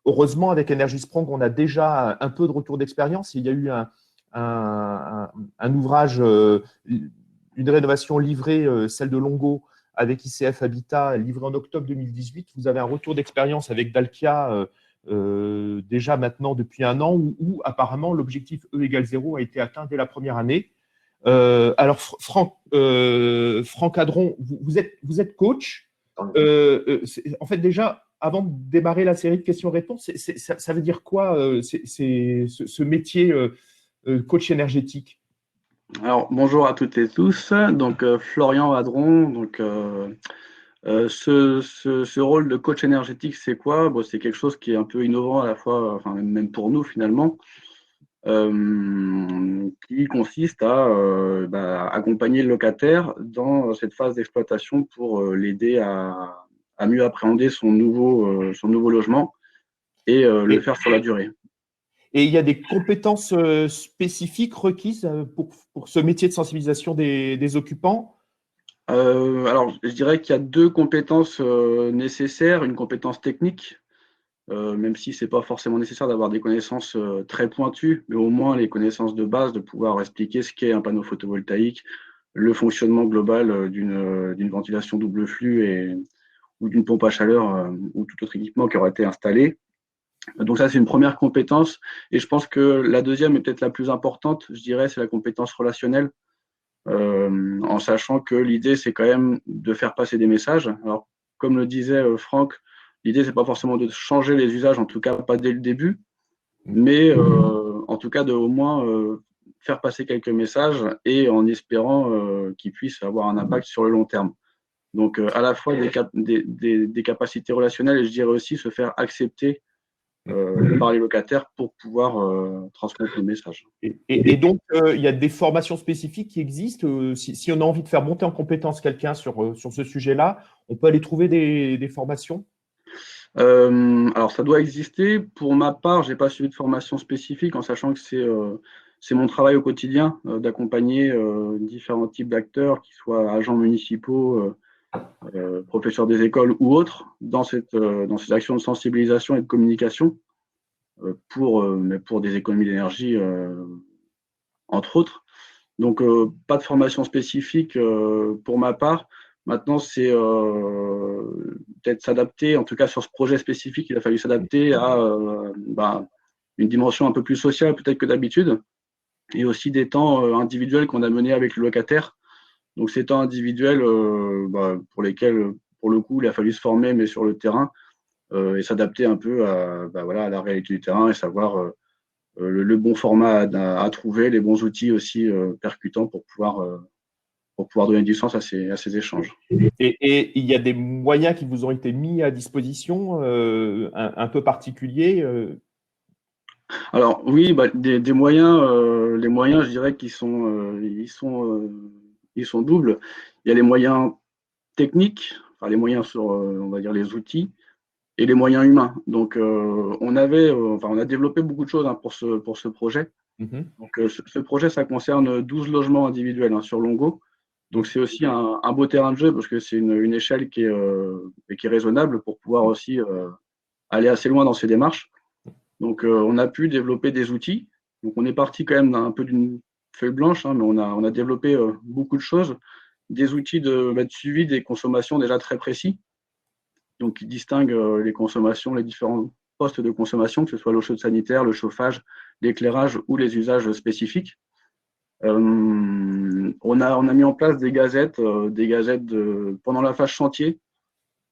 heureusement, avec Energy Sprong, on a déjà un peu de retour d'expérience. Il y a eu un ouvrage, une rénovation livrée, celle de Longo, avec ICF Habitat, livrée en octobre 2018. Vous avez un retour d'expérience avec Dalkia déjà maintenant depuis 1 an, où apparemment l'objectif E égale 0 a été atteint dès la première année. Alors, Franck Hadron, vous êtes coach. En fait, déjà, avant de démarrer la série de questions-réponses, ça veut dire quoi ce métier coach énergétique? Alors, bonjour à toutes et tous. Donc, Florian Hadron. Donc, ce rôle de coach énergétique, c'est quoi? Bon, c'est quelque chose qui est un peu innovant à la fois, enfin, même pour nous finalement, qui consiste à accompagner le locataire dans cette phase d'exploitation pour l'aider à mieux appréhender son nouveau logement et le faire sur la durée. Et il y a des compétences spécifiques requises pour ce métier de sensibilisation des occupants? Alors, je dirais qu'il y a 2 compétences nécessaires. Une compétence technique, même si ce n'est pas forcément nécessaire d'avoir des connaissances très pointues, mais au moins les connaissances de base, de pouvoir expliquer ce qu'est un panneau photovoltaïque, le fonctionnement global d'une ventilation double flux ou d'une pompe à chaleur ou tout autre équipement qui aurait été installé. Donc ça, c'est une première compétence. Et je pense que la deuxième est peut-être la plus importante, je dirais, c'est la compétence relationnelle, en sachant que l'idée, c'est quand même de faire passer des messages. Alors, comme le disait Franck, l'idée, c'est pas forcément de changer les usages, en tout cas pas dès le début, mais en tout cas de au moins faire passer quelques messages et en espérant qu'ils puissent avoir un impact sur le long terme. Donc, à la fois des capacités relationnelles et je dirais aussi se faire accepter par les locataires pour pouvoir transmettre le message. Et donc, il y a des formations spécifiques qui existent. Si on a envie de faire monter en compétence quelqu'un sur ce sujet-là, on peut aller trouver des formations? Alors, ça doit exister. Pour ma part, je n'ai pas suivi de formation spécifique, en sachant que c'est mon travail au quotidien d'accompagner différents types d'acteurs, qu'ils soient agents municipaux, professeurs des écoles ou autres, dans ces actions de sensibilisation et de communication pour des économies d'énergie, entre autres. Donc, pas de formation spécifique pour ma part. Maintenant, c'est peut-être s'adapter, en tout cas sur ce projet spécifique, il a fallu s'adapter à une dimension un peu plus sociale peut-être que d'habitude, et aussi des temps individuels qu'on a menés avec le locataire. Donc, ces temps individuels pour lesquels, pour le coup, il a fallu se former, mais sur le terrain, et s'adapter un peu à la réalité du terrain et savoir le bon format à trouver, les bons outils aussi percutants pour pouvoir donner du sens à ces échanges. Et il y a des moyens qui vous ont été mis à disposition, un peu particuliers Alors oui, des moyens, les moyens, je dirais qu'ils sont, ils sont doubles. Il y a les moyens techniques, enfin les moyens sur, on va dire, les outils, et les moyens humains. Donc on a développé beaucoup de choses pour ce projet. Donc ce projet, ça concerne 12 logements individuels sur Longo. Donc c'est aussi un beau terrain de jeu parce que c'est une échelle qui est raisonnable pour pouvoir aussi aller assez loin dans ces démarches. Donc on a pu développer des outils. Donc on est parti quand même d'un peu d'une feuille blanche, mais on a développé beaucoup de choses. Des outils de suivi des consommations déjà très précis, donc qui distinguent les consommations, les différents postes de consommation, que ce soit l'eau chaude sanitaire, le chauffage, l'éclairage ou les usages spécifiques. On a mis en place des gazettes pendant la phase chantier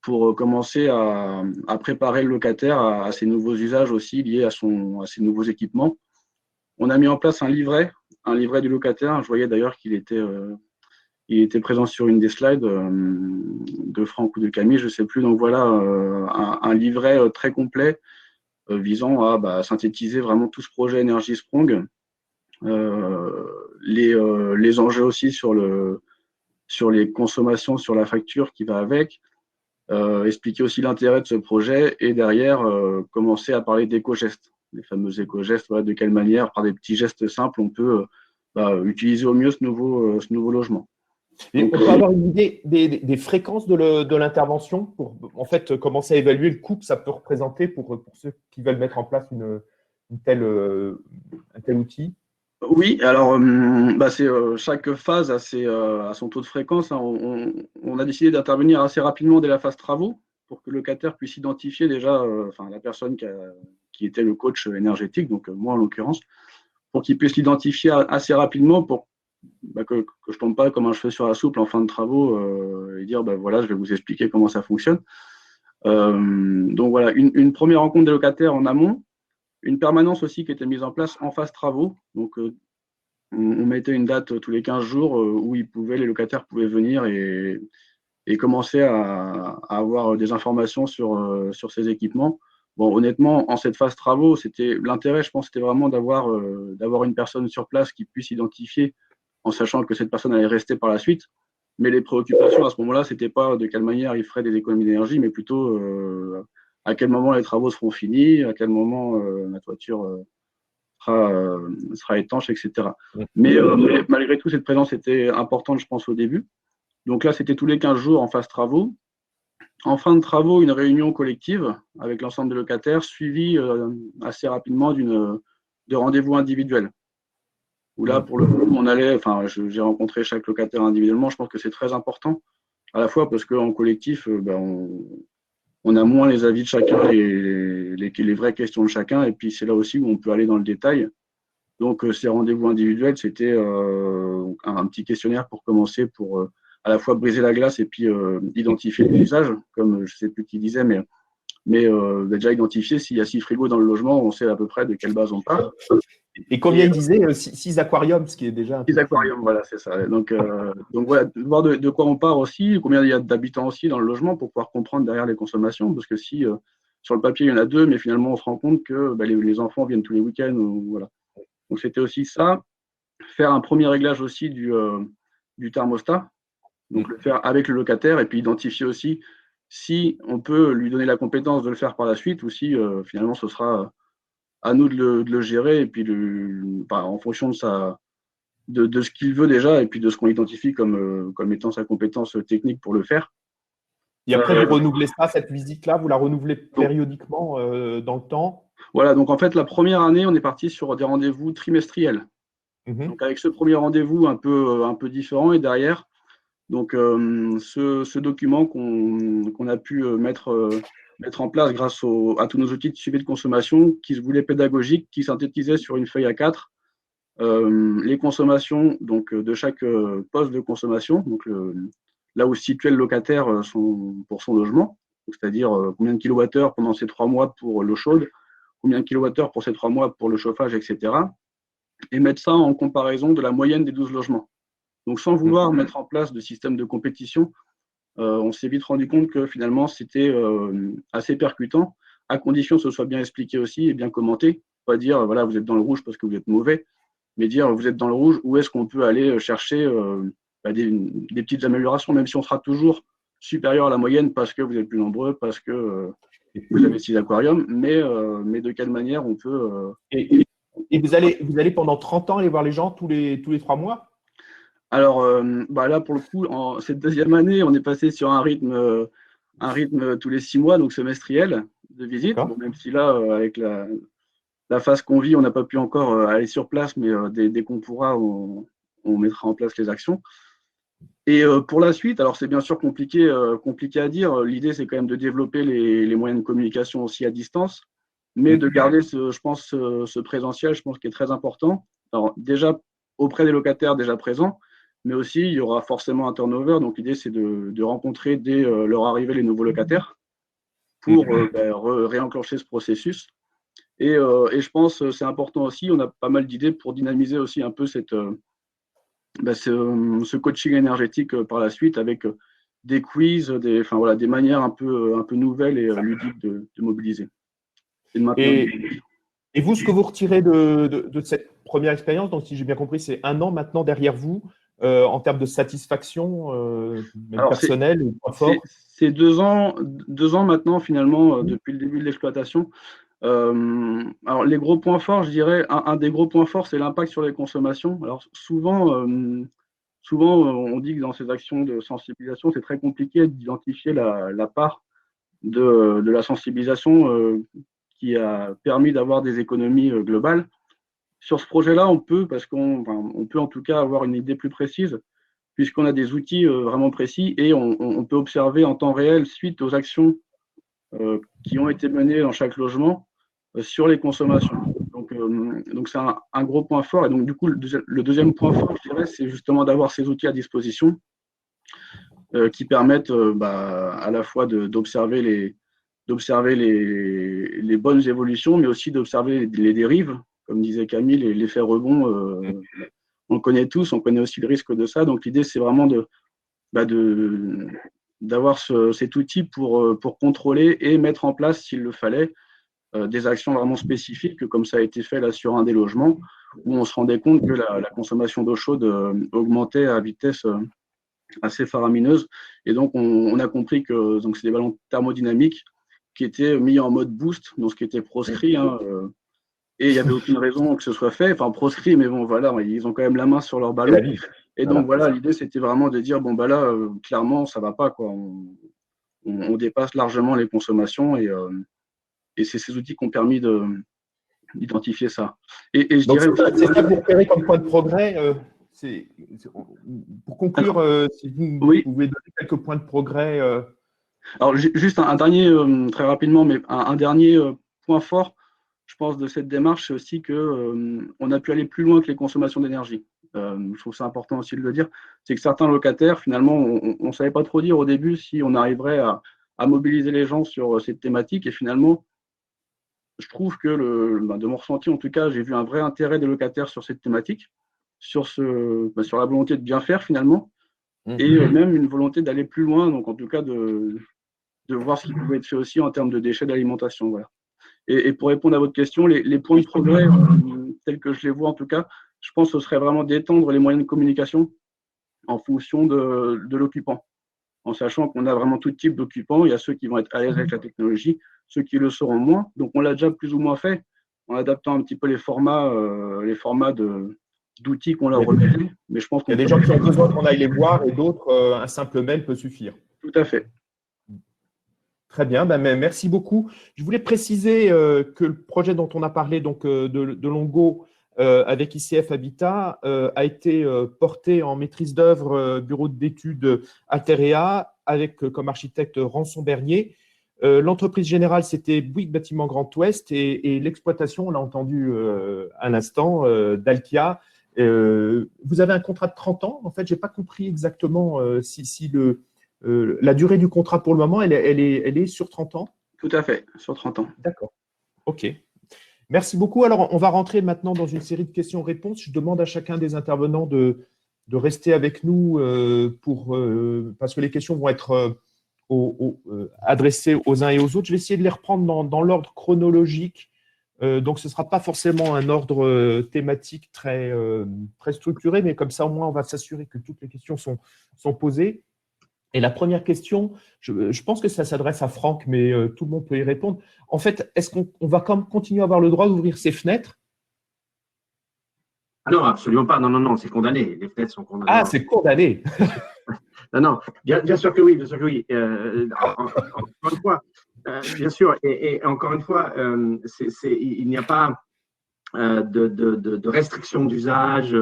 pour commencer à préparer le locataire à ces nouveaux usages aussi liés à ces nouveaux équipements. On a mis en place un livret du locataire. Je voyais d'ailleurs qu'il était présent sur une des slides de Franck ou de Camille, je ne sais plus. Donc voilà, un livret très complet visant à synthétiser vraiment tout ce projet Energy Sprong. Les enjeux aussi sur les consommations, sur la facture qui va avec, expliquer aussi l'intérêt de ce projet et derrière commencer à parler d'éco-gestes, les fameux éco-gestes, de quelle manière, par des petits gestes simples, on peut utiliser au mieux ce nouveau logement. Et on peut avoir une idée des fréquences de l'intervention pour en fait commencer à évaluer le coût que ça peut représenter pour ceux qui veulent mettre en place un tel outil. Oui, alors chaque phase a son taux de fréquence. On a décidé d'intervenir assez rapidement dès la phase travaux pour que le locataire puisse identifier déjà la personne qui était le coach énergétique, donc moi en l'occurrence, pour qu'il puisse l'identifier assez rapidement pour que je ne tombe pas comme un cheveu sur la soupe en fin de travaux et dire voilà, je vais vous expliquer comment ça fonctionne. Donc voilà, une première rencontre des locataires en amont. Une permanence aussi qui était mise en place en phase travaux. Donc, on mettait une date tous les 15 jours où les locataires pouvaient venir et commencer à avoir des informations sur ces équipements. Bon, honnêtement, en cette phase travaux, l'intérêt, je pense, c'était vraiment d'avoir une personne sur place qui puisse identifier en sachant que cette personne allait rester par la suite. Mais les préoccupations à ce moment-là, ce n'était pas de quelle manière il ferait des économies d'énergie, mais plutôt à quel moment les travaux seront finis, à quel moment la toiture sera étanche, etc. Mais malgré tout, cette présence était importante, je pense, au début. Donc là, c'était tous les 15 jours en phase travaux. En fin de travaux, une réunion collective avec l'ensemble des locataires, suivie assez rapidement de rendez-vous individuels. Où là, pour le coup, j'ai rencontré chaque locataire individuellement. Je pense que c'est très important, à la fois parce qu'en collectif, on a moins les avis de chacun, les vraies questions de chacun, et puis c'est là aussi où on peut aller dans le détail. Donc ces rendez-vous individuels, c'était un petit questionnaire pour commencer, pour à la fois briser la glace et puis identifier les usages, comme je ne sais plus qui disait, mais déjà identifier s'il y a 6 frigos dans le logement, on sait à peu près de quelle base on part. Et combien il disait 6 aquariums, ce qui est déjà 6 aquariums, voilà, c'est ça. Donc voilà, voir de quoi on part aussi, combien il y a d'habitants aussi dans le logement pour pouvoir comprendre derrière les consommations. Parce que si sur le papier il y en a 2, mais finalement on se rend compte que les enfants viennent tous les week-ends. Voilà. Donc c'était aussi ça. Faire un premier réglage aussi du thermostat. Donc le faire avec le locataire et puis identifier aussi si on peut lui donner la compétence de le faire par la suite ou si finalement ce sera à nous de le gérer et puis en fonction de ce qu'il veut déjà et puis de ce qu'on identifie comme étant sa compétence technique pour le faire. Et après, vous renouvelez ça, cette visite-là, vous la renouvelez périodiquement dans le temps? Voilà, donc en fait, la première année, on est parti sur des rendez-vous trimestriels. Donc avec ce premier rendez-vous un peu différent, et derrière, donc ce document qu'on a pu mettre en place grâce à tous nos outils de suivi de consommation, qui se voulaient pédagogiques, qui synthétisaient sur une feuille A4 les consommations donc, de chaque poste de consommation, donc là où se situait le locataire pour son logement, c'est-à-dire combien de kilowattheures pendant ces 3 mois pour l'eau chaude, combien de kilowattheures pour ces 3 mois pour le chauffage, etc. Et mettre ça en comparaison de la moyenne des 12 logements. Donc sans vouloir mettre en place de système de compétition, on s'est vite rendu compte que finalement c'était assez percutant, à condition que ce soit bien expliqué aussi et bien commenté. Pas dire voilà, vous êtes dans le rouge parce que vous êtes mauvais, mais dire vous êtes dans le rouge, où est-ce qu'on peut aller chercher des petites améliorations, même si on sera toujours supérieur à la moyenne parce que vous êtes plus nombreux, parce que vous avez 6 aquariums, mais de quelle manière on peut… Et vous allez pendant 30 ans aller voir les gens tous les 3 mois? Alors là, pour le coup, en cette deuxième année, on est passé sur un rythme tous les 6 mois, donc semestriel de visite. Bon, même si là, avec la phase qu'on vit, on n'a pas pu encore aller sur place, mais dès qu'on pourra, on mettra en place les actions. Et pour la suite, alors c'est bien sûr compliqué à dire. L'idée, c'est quand même de développer les moyens de communication aussi à distance, mais de garder ce présentiel, je pense, qui est très important. Alors déjà auprès des locataires déjà présents, mais aussi il y aura forcément un turnover. Donc l'idée, c'est de rencontrer dès leur arrivée les nouveaux locataires pour réenclencher ce processus. Et je pense que c'est important aussi, on a pas mal d'idées pour dynamiser aussi un peu ce coaching énergétique par la suite, avec des quiz, des manières un peu nouvelles et ludiques de mobiliser. Et vous, ce que vous retirez de cette première expérience, donc si j'ai bien compris, c'est 1 an maintenant derrière vous, en termes de satisfaction même personnelle ou point fort? C'est 2 ans maintenant, finalement, depuis le début de l'exploitation. Alors, les gros points forts, je dirais, un des gros points forts, c'est l'impact sur les consommations. Alors, souvent, on dit que dans ces actions de sensibilisation, c'est très compliqué d'identifier la part de la sensibilisation qui a permis d'avoir des économies globales. Sur ce projet-là, on peut, parce qu'on peut en tout cas avoir une idée plus précise, puisqu'on a des outils vraiment précis et on peut observer en temps réel, suite aux actions qui ont été menées dans chaque logement, sur les consommations. Donc c'est un gros point fort. Et donc, du coup, le deuxième point fort, je dirais, c'est justement d'avoir ces outils à disposition qui permettent à la fois d'observer les bonnes évolutions, mais aussi d'observer les dérives. Comme disait Camille, l'effet rebond, on le connaît tous, on connaît aussi le risque de ça. Donc l'idée, c'est vraiment d'avoir cet outil pour contrôler et mettre en place, s'il le fallait, des actions vraiment spécifiques, comme ça a été fait là sur un des logements, où on se rendait compte que la consommation d'eau chaude augmentait à vitesse assez faramineuse. Et donc, on a compris que c'est des ballons thermodynamiques qui étaient mis en mode boost, donc ce qui était proscrit. Et il n'y avait aucune raison que ce soit fait. Enfin, proscrit, mais bon, voilà, ils ont quand même la main sur leur ballon. Et donc, voilà, l'idée, c'était vraiment de dire, bon, bah là, clairement, ça ne va pas, quoi. On dépasse largement les consommations et c'est ces outils qui ont permis d'identifier ça. Et je dirais… C'est ça que vous repérez comme point de progrès pour conclure, si vous pouvez donner quelques points de progrès. Alors, juste un dernier, très rapidement, mais un dernier point fort, je pense, de cette démarche, c'est aussi qu'on a pu aller plus loin que les consommations d'énergie. Je trouve ça important aussi de le dire. C'est que certains locataires, finalement, on ne savait pas trop dire au début si on arriverait à mobiliser les gens sur cette thématique. Et finalement, je trouve que, de mon ressenti, en tout cas, j'ai vu un vrai intérêt des locataires sur cette thématique, sur la volonté de bien faire, finalement, et même une volonté d'aller plus loin, donc en tout cas de voir ce qui pouvait être fait aussi en termes de déchets d'alimentation. Voilà. Et pour répondre à votre question, les points de progrès, tels que je les vois en tout cas, je pense que ce serait vraiment d'étendre les moyens de communication en fonction de l'occupant, en sachant qu'on a vraiment tout type d'occupants. Il y a ceux qui vont être à l'aise avec la technologie, ceux qui le seront moins. Donc, on l'a déjà plus ou moins fait en adaptant un petit peu les formats d'outils qu'on leur remet. Mais je pense qu'il y a des gens qui ont besoin qu'on aille les voir et d'autres, un simple mail peut suffire. Tout à fait. Très bien, ben, merci beaucoup. Je voulais préciser que le projet dont on a parlé donc, de Longo avec ICF Habitat a été porté en maîtrise d'œuvre bureau d'études Alterea avec comme architecte Rançon Bernier. L'entreprise générale, c'était Bouygues Bâtiment Grand Ouest et l'exploitation, on l'a entendu à l'instant, Dalkia. Vous avez un contrat de 30 ans. En fait, je n'ai pas compris exactement si la durée du contrat pour le moment, elle est sur 30 ans. Tout à fait, sur 30 ans. D'accord. OK. Merci beaucoup. Alors, on va rentrer maintenant dans une série de questions-réponses. Je demande à chacun des intervenants de rester avec nous parce que les questions vont être adressées aux uns et aux autres. Je vais essayer de les reprendre dans l'ordre chronologique. Donc, ce ne sera pas forcément un ordre thématique très structuré, mais comme ça, au moins, on va s'assurer que toutes les questions sont posées. Et la première question, je pense que ça s'adresse à Franck, mais tout le monde peut y répondre. En fait, est-ce qu'on va quand même continuer à avoir le droit d'ouvrir ses fenêtres? Ah non, absolument pas. Non, c'est condamné. Les fenêtres sont condamnées. Ah, c'est condamné. Non, bien sûr que oui, bien sûr que oui. Encore une fois, bien sûr, et encore une fois, il n'y a pas de restriction d'usage,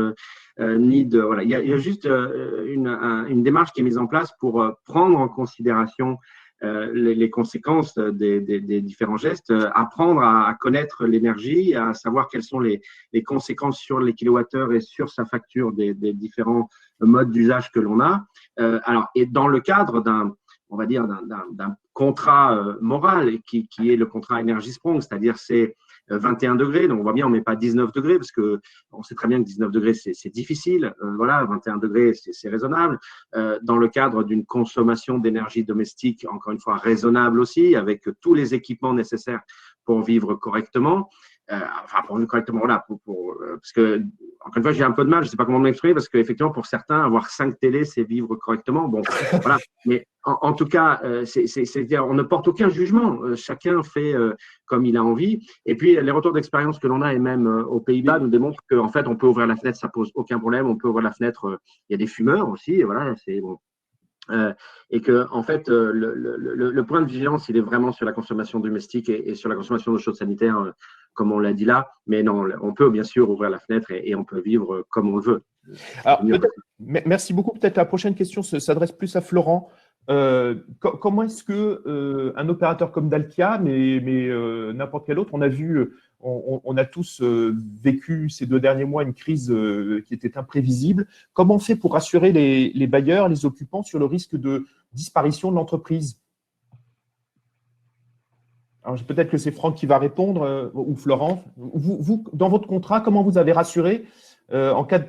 ni de voilà. Il y a juste une démarche qui est mise en place pour prendre en considération les conséquences des différents gestes, apprendre à connaître l'énergie, à savoir quelles sont les conséquences sur les kilowattheures et sur sa facture des différents modes d'usage que l'on a. Alors, et dans le cadre on va dire, d'un contrat moral qui est le contrat Energy Sprong, c'est-à-dire c'est 21 degrés, donc on voit bien, on ne met pas 19 degrés parce que on sait très bien que 19 degrés, c'est difficile. Voilà, 21 degrés, c'est raisonnable. Dans le cadre d'une consommation d'énergie domestique, encore une fois, raisonnable aussi, avec tous les équipements nécessaires pour vivre correctement. Pour vivre correctement, voilà, parce que, encore une fois, j'ai un peu de mal, je ne sais pas comment m'exprimer, parce qu'effectivement, pour certains, avoir 5 télés, c'est vivre correctement. Bon, voilà. Mais en tout cas, c'est-à-dire, on ne porte aucun jugement. Chacun fait comme il a envie. Et puis, les retours d'expérience que l'on a, et même aux Pays-Bas, nous démontrent qu'en fait, on peut ouvrir la fenêtre, ça pose aucun problème. On peut ouvrir la fenêtre, il y a des fumeurs aussi, et voilà, c'est bon. Et que en fait le point de vigilance il est vraiment sur la consommation domestique et sur la consommation d'eau chaude sanitaire comme on l'a dit là, mais non, on peut bien sûr ouvrir la fenêtre et on peut vivre comme on veut. Alors, merci beaucoup. Peut-être la prochaine question s'adresse plus à Florent. Comment est-ce que un opérateur comme Dalkia, mais n'importe quel autre, on a vu, on a tous vécu ces 2 derniers mois une crise qui était imprévisible. Comment on fait pour rassurer les bailleurs, les occupants sur le risque de disparition de l'entreprise? Alors peut-être que c'est Franck qui va répondre ou Florent. Vous, dans votre contrat, comment vous avez rassuré en cas de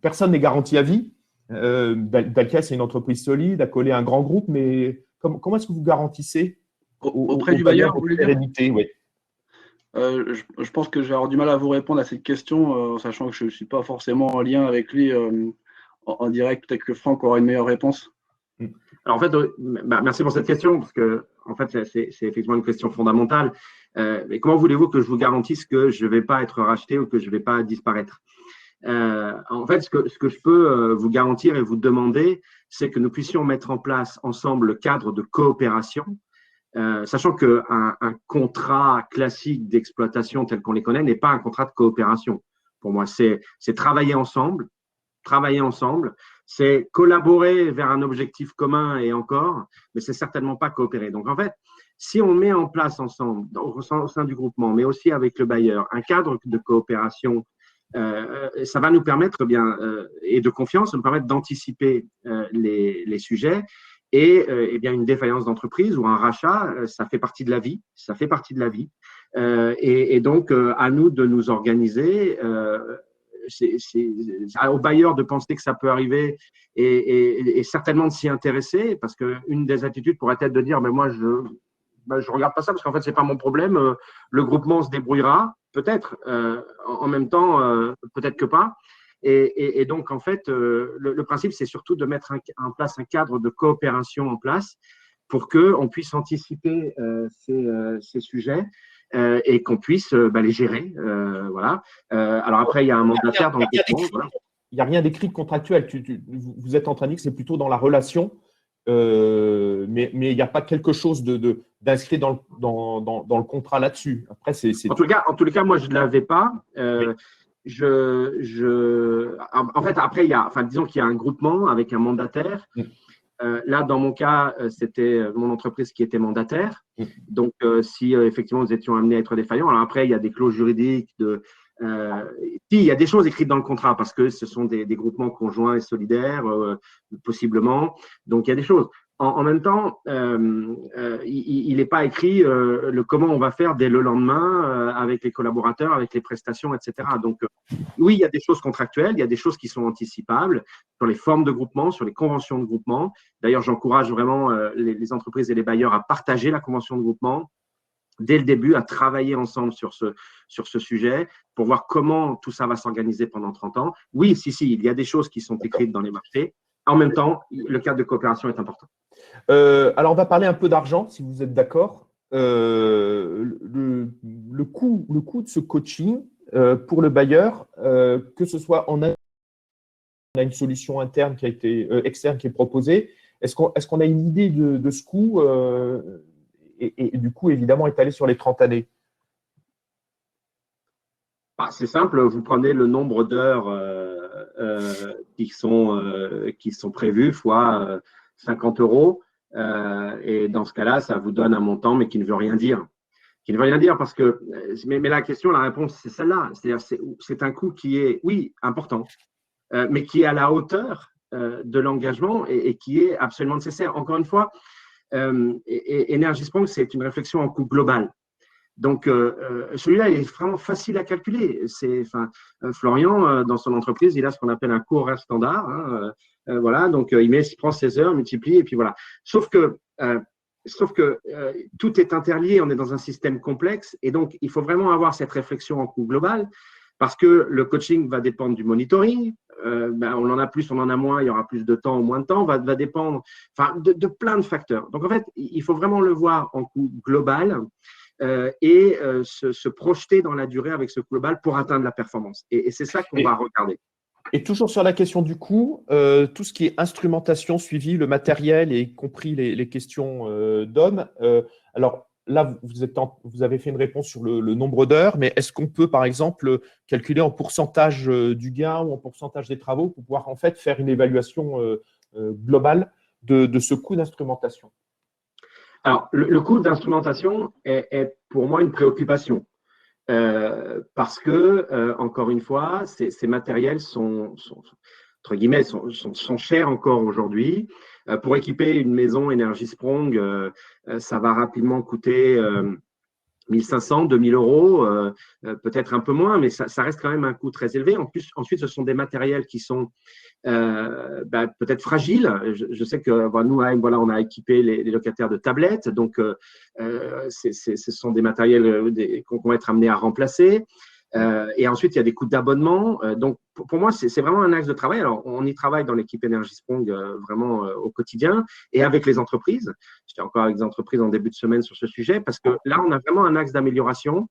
personne n'est garanti à vie. Dalkia, c'est une entreprise solide, a collé un grand groupe, mais comment est-ce que vous garantissez auprès du bailleur votre pérennité? Oui. Je pense que je vais avoir du mal à vous répondre à cette question, sachant que je ne suis pas forcément en lien avec lui en direct. Peut-être que Franck aura une meilleure réponse. Alors en fait, merci pour cette question, parce que en fait, c'est effectivement une question fondamentale. Mais comment voulez-vous que je vous garantisse que je ne vais pas être racheté ou que je ne vais pas disparaître? En fait, ce que je peux vous garantir et vous demander, c'est que nous puissions mettre en place ensemble le cadre de coopération, sachant qu'un contrat classique d'exploitation tel qu'on les connaît n'est pas un contrat de coopération. Pour moi, c'est travailler ensemble, c'est collaborer vers un objectif commun et encore, mais c'est certainement pas coopérer. Donc en fait, si on met en place ensemble, au sein du groupement, mais aussi avec le bailleur, un cadre de coopération, ça va nous permettre et de confiance, ça nous permettre d'anticiper les sujets et bien une défaillance d'entreprise ou un rachat, ça fait partie de la vie, et donc à nous de nous organiser. C'est au bailleur de penser que ça peut arriver et certainement de s'y intéresser, parce qu'une des attitudes pourrait être de dire mais moi je regarde pas ça parce qu'en fait c'est pas mon problème, le groupement se débrouillera peut-être, en même temps peut-être que pas, et donc en fait le principe c'est surtout de mettre en place un cadre de coopération en place pour qu'on puisse anticiper ces sujets et qu'on puisse les gérer, voilà. Alors après il y a un mandataire dans le groupement. Il n'y a rien d'écrit de contractuel. Vous êtes en train de dire que c'est plutôt dans la relation mais il n'y a pas quelque chose d'inscrit dans le contrat là-dessus. Après, En tous les cas, moi, je ne l'avais pas. Oui. En fait, après, disons qu'il y a un groupement avec un mandataire. Là, dans mon cas, c'était mon entreprise qui était mandataire. Donc, si effectivement nous étions amenés à être défaillants, alors après, il y a des clauses juridiques il y a des choses écrites dans le contrat parce que ce sont des groupements conjoints et solidaires, possiblement. Donc, il y a des choses. En même temps, il n'est pas écrit comment on va faire dès le lendemain avec les collaborateurs, avec les prestations, etc. Donc, oui, il y a des choses contractuelles, il y a des choses qui sont anticipables sur les formes de groupement, sur les conventions de groupement. D'ailleurs, j'encourage vraiment les entreprises et les bailleurs à partager la convention de groupement dès le début, à travailler ensemble sur ce sujet pour voir comment tout ça va s'organiser pendant 30 ans. Oui, il y a des choses qui sont écrites dans les marchés. En même temps, le cadre de coopération est important. Alors, on va parler un peu d'argent, si vous êtes d'accord. Le coût de ce coaching pour le bailleur, que ce soit on a une solution interne qui a été externe qui est proposée. Est-ce qu'on a une idée de ce coût et du coup, évidemment, étalé sur les 30 années? C'est simple, vous prenez le nombre d'heures qui sont prévues fois 50 euros. Et dans ce cas-là, ça vous donne un montant, mais qui ne veut rien dire. Qui ne veut rien dire parce que, mais la réponse, c'est celle-là. C'est-à-dire, c'est un coût qui est, oui, important, mais qui est à la hauteur de l'engagement et qui est absolument nécessaire. Encore une fois, Energy Sprong, c'est une réflexion en coût global. Donc, celui-là, il est vraiment facile à calculer. Florian, dans son entreprise, il a ce qu'on appelle un coût horaire standard. Voilà, donc il prend ses heures, multiplie, et puis voilà. Sauf que tout est interlié, on est dans un système complexe, et donc il faut vraiment avoir cette réflexion en coût global, parce que le coaching va dépendre du monitoring. On en a plus, on en a moins, il y aura plus de temps ou moins de temps, va dépendre de plein de facteurs. Donc, en fait, il faut vraiment le voir en coût global. Et se projeter dans la durée avec ce global pour atteindre la performance. Et c'est ça qu'on va regarder. Et toujours sur la question du coût, tout ce qui est instrumentation, suivi, le matériel, et y compris les questions d'hommes. Alors là, vous avez fait une réponse sur le nombre d'heures, mais est-ce qu'on peut, par exemple, calculer en pourcentage du gain ou en pourcentage des travaux pour pouvoir en fait faire une évaluation globale de ce coût d'instrumentation? Alors, le coût d'instrumentation est pour moi une préoccupation parce que, encore une fois, ces matériels sont entre guillemets, sont chers encore aujourd'hui. Pour équiper une maison Energy Sprong, ça va rapidement coûter 1500, 2000 euros, peut-être un peu moins, mais ça reste quand même un coût très élevé. Ensuite, ce sont des matériels qui sont peut-être fragiles. Je sais que nous, voilà, on a équipé les locataires de tablettes, donc ce sont des matériels qu'on va être amenés à remplacer. Et ensuite, il y a des coûts d'abonnement. Donc, pour moi, c'est vraiment un axe de travail. Alors, on y travaille dans l'équipe Energy Sprong vraiment au quotidien et avec les entreprises. J'étais encore avec les entreprises en début de semaine sur ce sujet parce que là, on a vraiment un axe d'amélioration.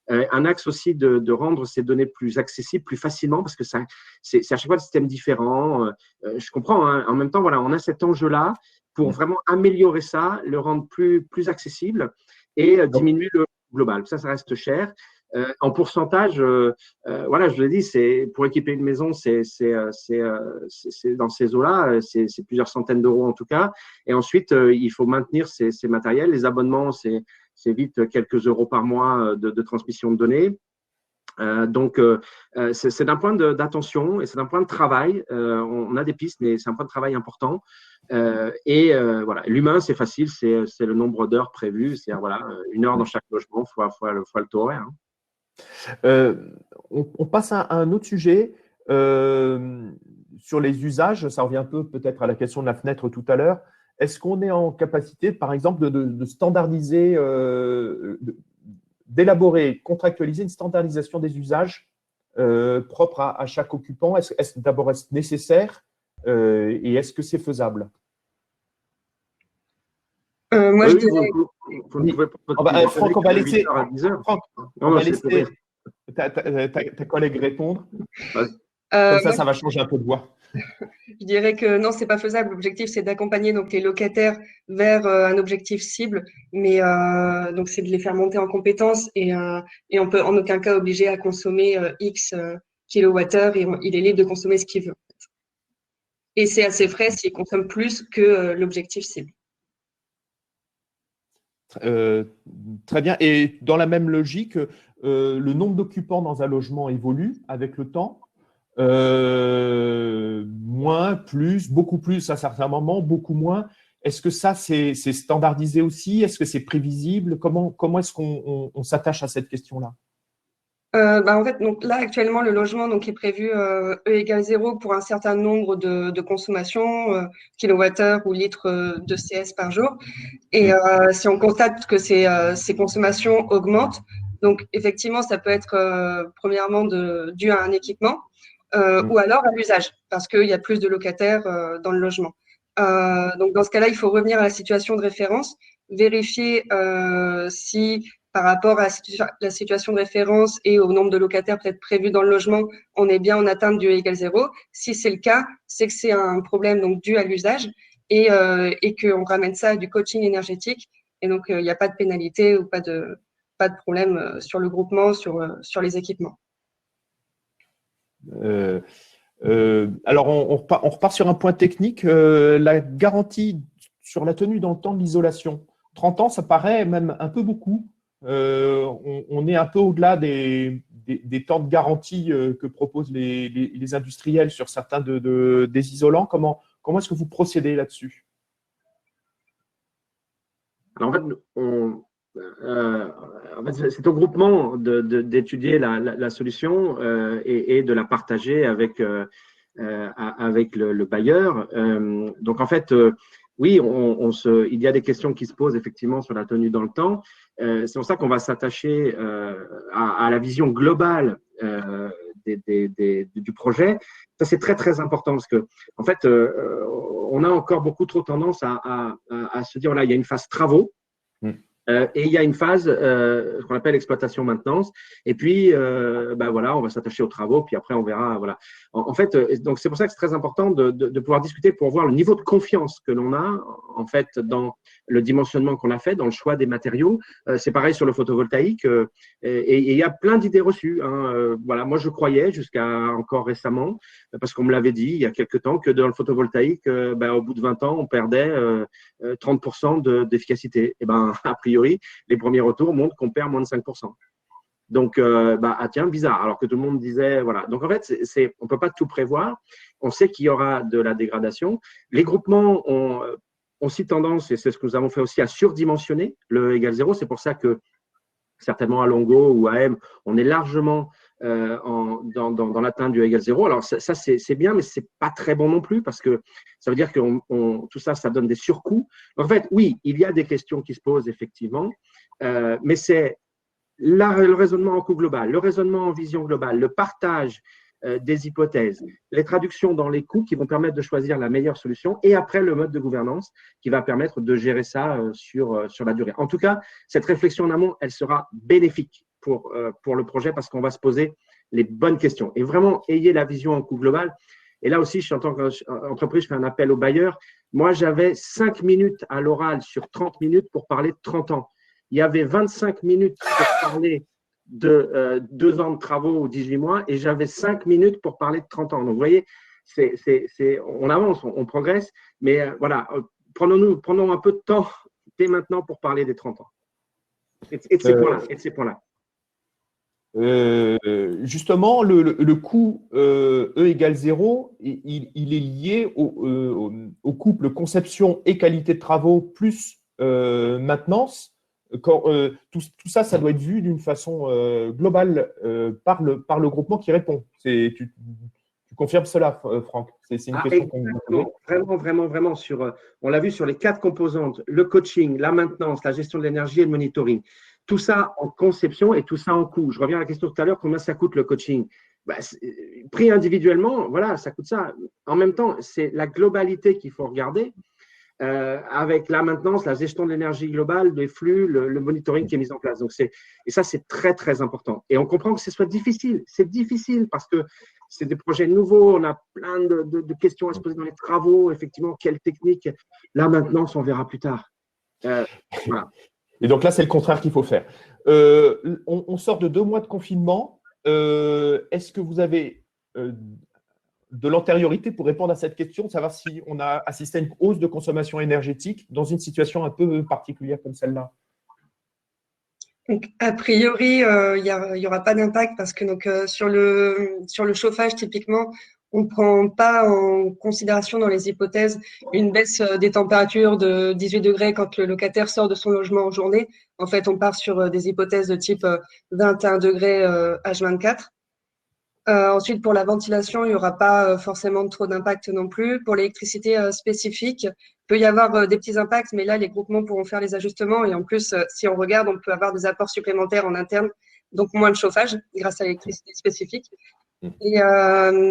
Un axe aussi de rendre ces données plus accessibles, plus facilement, parce que c'est à chaque fois des systèmes différents. Je comprends. Hein. En même temps, voilà, on a cet enjeu-là pour vraiment améliorer ça, le rendre plus accessible et diminuer le global. Ça reste cher. En pourcentage, voilà, je vous l'ai dit, c'est pour équiper une maison, c'est dans ces eaux-là, c'est plusieurs centaines d'euros en tout cas. Et ensuite, il faut maintenir ces matériels. Les abonnements, c'est vite quelques euros par mois de transmission de données. Donc, c'est d'un point d'attention et c'est d'un point de travail. On a des pistes, mais c'est un point de travail important. Voilà, l'humain, c'est facile, c'est le nombre d'heures prévues. C'est voilà, 1 heure dans chaque logement fois le taux horaire. Hein. On passe à un autre sujet sur les usages. Ça revient un peu peut-être à la question de la fenêtre tout à l'heure. Est-ce qu'on est en capacité, par exemple, de standardiser, d'élaborer, contractualiser une standardisation des usages propres à chaque occupant? D'abord, est-ce nécessaire et est-ce que c'est faisable? Moi, je dirais… Franck, on va laisser, Franck, on va laisser ta collègue répondre. Comme Moi, ça va changer un peu de voix. je dirais que non, c'est pas faisable. L'objectif, c'est d'accompagner donc les locataires vers un objectif cible, mais donc c'est de les faire monter en compétences et on peut en aucun cas obliger à consommer X kilowattheures et il est libre de consommer ce qu'il veut. Et c'est à ses frais s'il consomme plus que l'objectif cible. Très bien. Et dans la même logique, le nombre d'occupants dans un logement évolue avec le temps. Moins, plus, beaucoup plus à certains moments, beaucoup moins. Est-ce que ça, c'est standardisé aussi? Est-ce que c'est prévisible? Comment est-ce qu'on s'attache à cette question-là? En fait, donc là, actuellement, le logement donc, est prévu E égale 0 pour un certain nombre de consommations, kilowattheures ou litres de CS par jour. Et si on constate que ces consommations augmentent, donc effectivement, ça peut être premièrement dû à un équipement ou alors à l'usage, parce qu'il y a plus de locataires dans le logement. Donc dans ce cas-là, il faut revenir à la situation de référence, vérifier si par rapport à la situation de référence et au nombre de locataires peut-être prévus dans le logement, on est bien en atteinte du E égale 0. Si c'est le cas, c'est que c'est un problème donc dû à l'usage et qu'on ramène ça à du coaching énergétique. Et donc, il n'y a pas de pénalité ou pas de problème sur le groupement, sur les équipements. Alors, on repart sur un point technique. La garantie sur la tenue dans le temps de l'isolation. 30 ans, ça paraît même un peu beaucoup. On est un peu au-delà des temps de garantie que proposent les industriels sur certains des isolants. Comment est-ce que vous procédez là-dessus? Alors, en fait, c'est au groupement d'étudier la solution et de la partager avec le bailleur. Donc, en fait, oui, il y a des questions qui se posent effectivement sur la tenue dans le temps. C'est pour ça qu'on va s'attacher à la vision globale du projet. Ça, c'est très, très important parce que, en fait, on a encore beaucoup trop tendance à se dire, voilà, il y a une phase travaux. Et il y a une phase qu'on appelle exploitation-maintenance. Et puis, voilà, on va s'attacher aux travaux, puis après, on verra. Voilà. En fait, donc c'est pour ça que c'est très important de pouvoir discuter pour voir le niveau de confiance que l'on a, en fait, dans le dimensionnement qu'on a fait, dans le choix des matériaux. C'est pareil sur le photovoltaïque. Et il y a plein d'idées reçues. Voilà, moi, je croyais jusqu'à encore récemment, parce qu'on me l'avait dit il y a quelques temps, que dans le photovoltaïque, au bout de 20 ans, on perdait 30% d'efficacité. Et a priori, les premiers retours montrent qu'on perd moins de 5%. Donc, tiens, bizarre. Alors que tout le monde disait, voilà. Donc, en fait, on ne peut pas tout prévoir. On sait qu'il y aura de la dégradation. Les groupements ont aussi tendance, et c'est ce que nous avons fait aussi, à surdimensionner le égale 0. C'est pour ça que certainement à Longo ou à M, on est largement dans l'atteinte du égale 0. Alors, ça c'est bien, mais ce n'est pas très bon non plus parce que ça veut dire que tout ça, ça donne des surcoûts. En fait, oui, il y a des questions qui se posent effectivement, mais c'est le raisonnement en coût global, le raisonnement en vision globale, le partage des hypothèses, les traductions dans les coûts qui vont permettre de choisir la meilleure solution et après le mode de gouvernance qui va permettre de gérer ça sur la durée. En tout cas, cette réflexion en amont, elle sera bénéfique pour le projet parce qu'on va se poser les bonnes questions. Et vraiment, ayez la vision en coût global. Et là aussi, en tant qu'entreprise, je fais un appel aux bailleurs. Moi, j'avais 5 minutes à l'oral sur 30 minutes pour parler de 30 ans. Il y avait 25 minutes pour parler de 2 ans de travaux ou 18 mois et j'avais 5 minutes pour parler de 30 ans. Donc, vous voyez, on avance, on progresse, mais voilà, prenons un peu de temps dès maintenant pour parler des 30 ans et de ces points-là. Justement, le coût E égale 0, il est lié au couple conception et qualité de travaux plus maintenance. Tout ça, ça doit être vu d'une façon globale par le groupement qui répond. Tu confirmes cela, Franck? C'est une question qu'on vous pose. Vraiment. On l'a vu sur les 4 composantes, le coaching, la maintenance, la gestion de l'énergie et le monitoring. Tout ça en conception et tout ça en coût. Je reviens à la question tout à l'heure, combien ça coûte le coaching? Pris individuellement, voilà, ça coûte ça. En même temps, c'est la globalité qu'il faut regarder. avec la maintenance, la gestion de l'énergie globale, des flux, le monitoring qui est mis en place. Donc et ça, c'est très, très important. Et on comprend que ce soit difficile. C'est difficile parce que c'est des projets nouveaux, on a plein de questions à se poser dans les travaux. Effectivement, quelle technique? La maintenance, on verra plus tard. Voilà. Et donc là, c'est le contraire qu'il faut faire. On sort de 2 mois de confinement. Est-ce que vous avez de l'antériorité pour répondre à cette question, savoir si on a assisté à une hausse de consommation énergétique dans une situation un peu particulière comme celle-là? Donc, a priori, il y aura pas d'impact parce que donc, sur le chauffage, typiquement, on ne prend pas en considération dans les hypothèses une baisse des températures de 18 degrés quand le locataire sort de son logement en journée. En fait, on part sur des hypothèses de type 21 degrés H24. Ensuite, pour la ventilation, il n'y aura pas forcément trop d'impact non plus. Pour l'électricité spécifique, il peut y avoir des petits impacts, mais là, les groupements pourront faire les ajustements. Et en plus, si on regarde, on peut avoir des apports supplémentaires en interne, donc moins de chauffage grâce à l'électricité spécifique. Et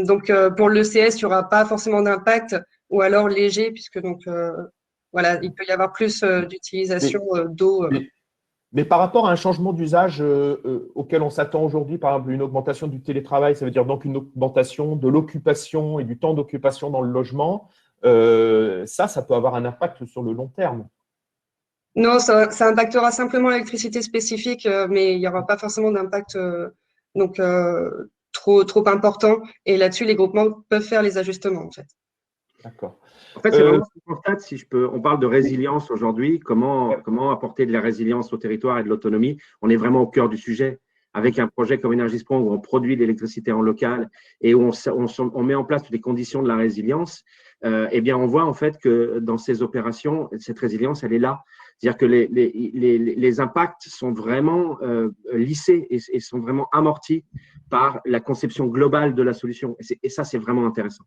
donc, pour l'ECS, il n'y aura pas forcément d'impact, ou alors léger, puisque donc, voilà, il peut y avoir plus d'utilisation d'eau. Mais par rapport à un changement d'usage auquel on s'attend aujourd'hui, par exemple une augmentation du télétravail, ça veut dire donc une augmentation de l'occupation et du temps d'occupation dans le logement, ça peut avoir un impact sur le long terme. Non, ça impactera simplement l'électricité spécifique, mais il n'y aura pas forcément d'impact trop important. Et là-dessus, les groupements peuvent faire les ajustements, en fait. D'accord. En fait, c'est vraiment ce qu'on constate, si je peux. On parle de résilience aujourd'hui. Comment apporter de la résilience au territoire et de l'autonomie? On est vraiment au cœur du sujet. Avec un projet comme Énergie-Sprong où on produit de l'électricité en local et où on met en place toutes les conditions de la résilience, eh bien, on voit en fait que dans ces opérations, cette résilience, elle est là. C'est-à-dire que les impacts sont vraiment lissés et sont vraiment amortis par la conception globale de la solution. Et ça, c'est vraiment intéressant.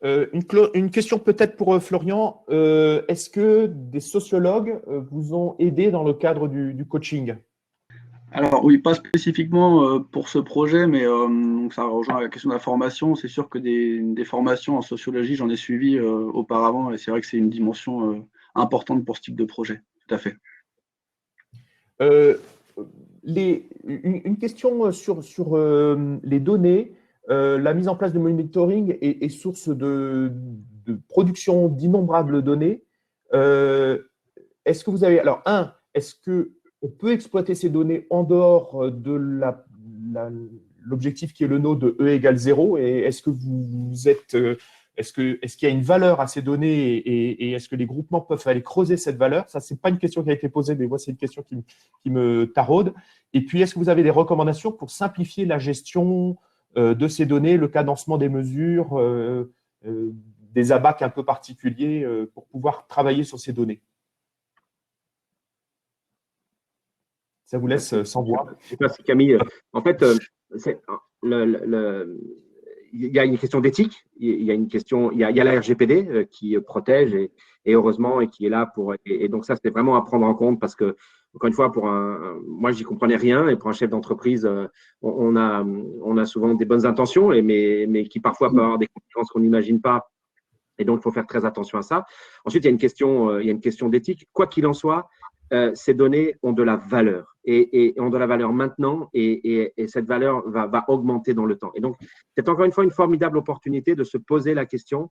Une question peut-être pour Florian. Est-ce que des sociologues vous ont aidé dans le cadre du coaching? Alors oui, pas spécifiquement pour ce projet, mais ça rejoint la question de la formation. C'est sûr que des formations en sociologie, j'en ai suivi auparavant, et c'est vrai que c'est une dimension importante pour ce type de projet. Tout à fait. Une question sur les données. La mise en place de monitoring est source de production d'innombrables données. Est-ce que vous avez… Alors, est-ce qu'on peut exploiter ces données en dehors de l'objectif qui est le nôtre de E égale 0? Et est-ce que vous êtes… Est-ce qu'il y a une valeur à ces données et est-ce que les groupements peuvent aller creuser cette valeur? Ça, ce n'est pas une question qui a été posée, mais moi, c'est une question qui me taraude. Et puis, est-ce que vous avez des recommandations pour simplifier la gestion de ces données, le cadencement des mesures, des abacs un peu particuliers pour pouvoir travailler sur ces données? Ça vous laisse sans voix. Je ne sais pas si Camille… En fait, il y a une question d'éthique, il y a une question, il y a la RGPD qui protège et heureusement et qui est là pour… Et donc ça, c'est vraiment à prendre en compte parce que, encore une fois, moi, j'y comprenais rien et pour un chef d'entreprise, on a souvent des bonnes intentions, mais qui parfois peuvent avoir des conséquences qu'on n'imagine pas. Et donc, il faut faire très attention à ça. Ensuite, il y a une question d'éthique. Quoi qu'il en soit, ces données ont de la valeur et ont de la valeur maintenant et cette valeur va augmenter dans le temps. Et donc, c'est encore une fois une formidable opportunité de se poser la question.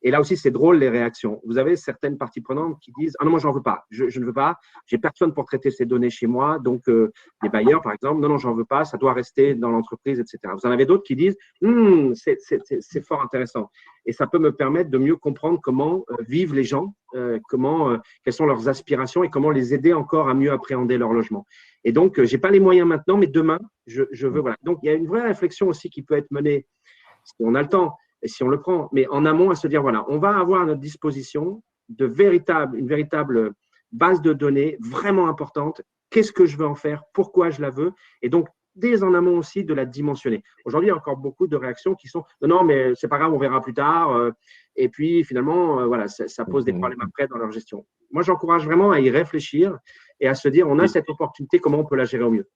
Et là aussi, c'est drôle les réactions. Vous avez certaines parties prenantes qui disent « Ah non, moi, j'en veux pas. Je ne veux pas. J'ai personne pour traiter ces données chez moi. Donc, les bailleurs, par exemple, non, j'en veux pas. Ça doit rester dans l'entreprise, etc. » Vous en avez d'autres qui disent « c'est fort intéressant. » Et ça peut me permettre de mieux comprendre comment vivent les gens, quelles sont leurs aspirations et comment les aider encore à mieux appréhender leur logement. Et donc, je n'ai pas les moyens maintenant, mais demain, je veux… Voilà. Donc, il y a une vraie réflexion aussi qui peut être menée, si on a le temps et si on le prend, mais en amont à se dire, voilà, on va avoir à notre disposition une véritable base de données vraiment importante. Qu'est-ce que je veux en faire? Pourquoi je la veux? Et donc, dès en amont aussi de la dimensionner. Aujourd'hui, il y a encore beaucoup de réactions qui sont « Non, mais c'est pas grave, on verra plus tard. » Et puis, finalement, voilà, ça pose des problèmes après dans leur gestion. Moi, j'encourage vraiment à y réfléchir et à se dire, on a cette opportunité, comment on peut la gérer au mieux?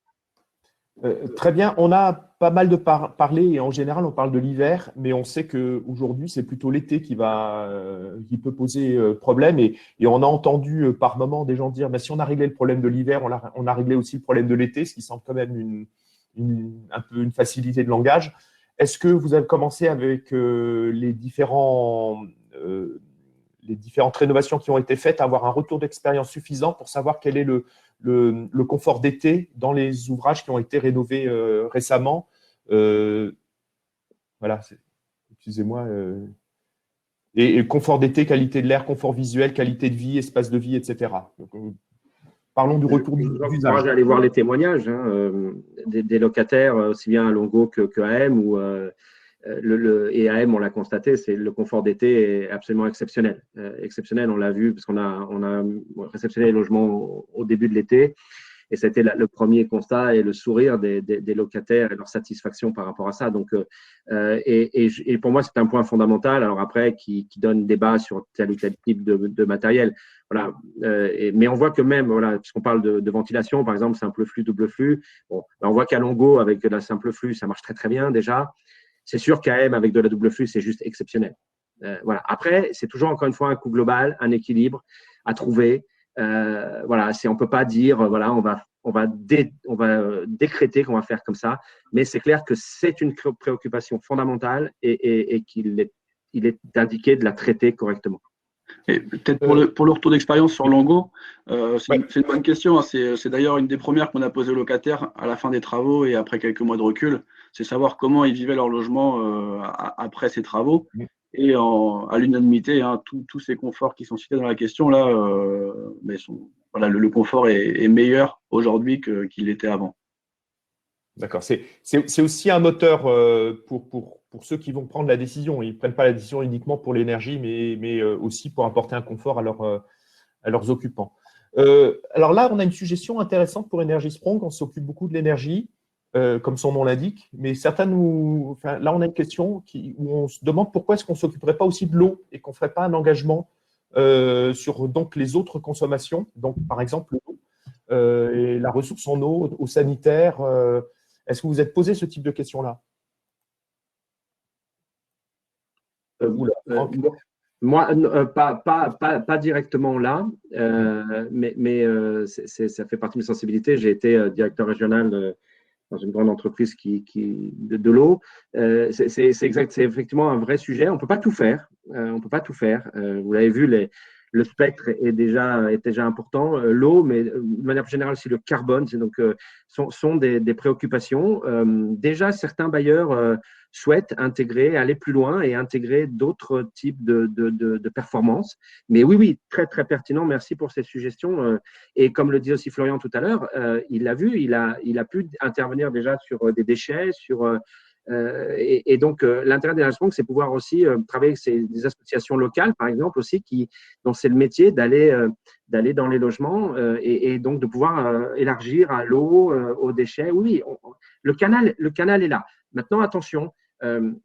Très bien. On a pas mal parlé, et en général, on parle de l'hiver, mais on sait qu'aujourd'hui, c'est plutôt l'été qui peut poser problème. Et on a entendu par moments des gens dire, bah, si on a réglé le problème de l'hiver, on a réglé aussi le problème de l'été, ce qui semble quand même un peu une facilité de langage. Est-ce que vous avez commencé avec les différentes rénovations qui ont été faites à avoir un retour d'expérience suffisant pour savoir quel est le confort d'été dans les ouvrages qui ont été rénovés récemment? Voilà, excusez-moi. Et confort d'été, qualité de l'air, confort visuel, qualité de vie, espace de vie, etc. Donc, parlons du retour d'usage. Moi, j'allais voir les témoignages des locataires, aussi bien à Longo que AM, et AM, on l'a constaté, c'est le confort d'été est absolument exceptionnel. Exceptionnel, on l'a vu parce qu'on a réceptionné les logements au début de l'été. Et c'était le premier constat et le sourire des locataires et leur satisfaction par rapport à ça. Donc, et pour moi, c'est un point fondamental. Alors après, qui donne débat sur tel ou tel type de matériel. Voilà. Mais on voit que même, voilà, puisqu'on parle de ventilation, par exemple, simple flux, double flux. Bon, on voit qu'à Longo, avec de la simple flux, ça marche très très bien déjà. C'est sûr qu'AM avec de la double flux, c'est juste exceptionnel. Voilà. Après, c'est toujours encore une fois un coût global, un équilibre à trouver. Voilà, on peut pas dire voilà, on va décréter qu'on va faire comme ça, mais c'est clair que c'est une préoccupation fondamentale et qu'il est indiqué de la traiter correctement. Et peut-être pour le retour d'expérience sur Longo, c'est une bonne question. Hein. C'est d'ailleurs une des premières qu'on a posées aux locataires à la fin des travaux et après quelques mois de recul. C'est savoir comment ils vivaient leur logement après ces travaux. Et à l'unanimité, hein, tous ces conforts qui sont cités dans la question, là, voilà, le confort est meilleur aujourd'hui qu'il l'était avant. D'accord. C'est aussi un moteur pour ceux qui vont prendre la décision. Ils ne prennent pas la décision uniquement pour l'énergie, mais aussi pour apporter un confort à leurs occupants. Alors là, on a une suggestion intéressante pour Energy Sprong. On s'occupe beaucoup de l'énergie, comme son nom l'indique, mais là, on a une question où on se demande pourquoi est-ce qu'on ne s'occuperait pas aussi de l'eau et qu'on ne ferait pas un engagement sur donc, les autres consommations, donc par exemple l'eau et la ressource en eau sanitaire. Est-ce que vous êtes posé ce type de questions-là? Moi, pas directement là, mais ça fait partie de mes sensibilités. J'ai été directeur régional dans une grande entreprise de l'eau. C'est effectivement un vrai sujet. On ne peut pas tout faire. Vous l'avez vu, le spectre est déjà important. L'eau, mais de manière plus générale, aussi le carbone, sont des préoccupations. Déjà, certains bailleurs souhaitent aller plus loin et intégrer d'autres types de performances. Mais oui, très, très pertinent. Merci pour ces suggestions. Et comme le dit aussi Florian tout à l'heure, il l'a vu, il a pu intervenir déjà sur des déchets, et donc, l'intérêt d'Energy Sprong, c'est pouvoir aussi travailler avec des associations locales, par exemple, aussi, dont c'est le métier d'aller dans les logements et donc de pouvoir élargir à l'eau, aux déchets. Oui, le canal est là. Maintenant, attention,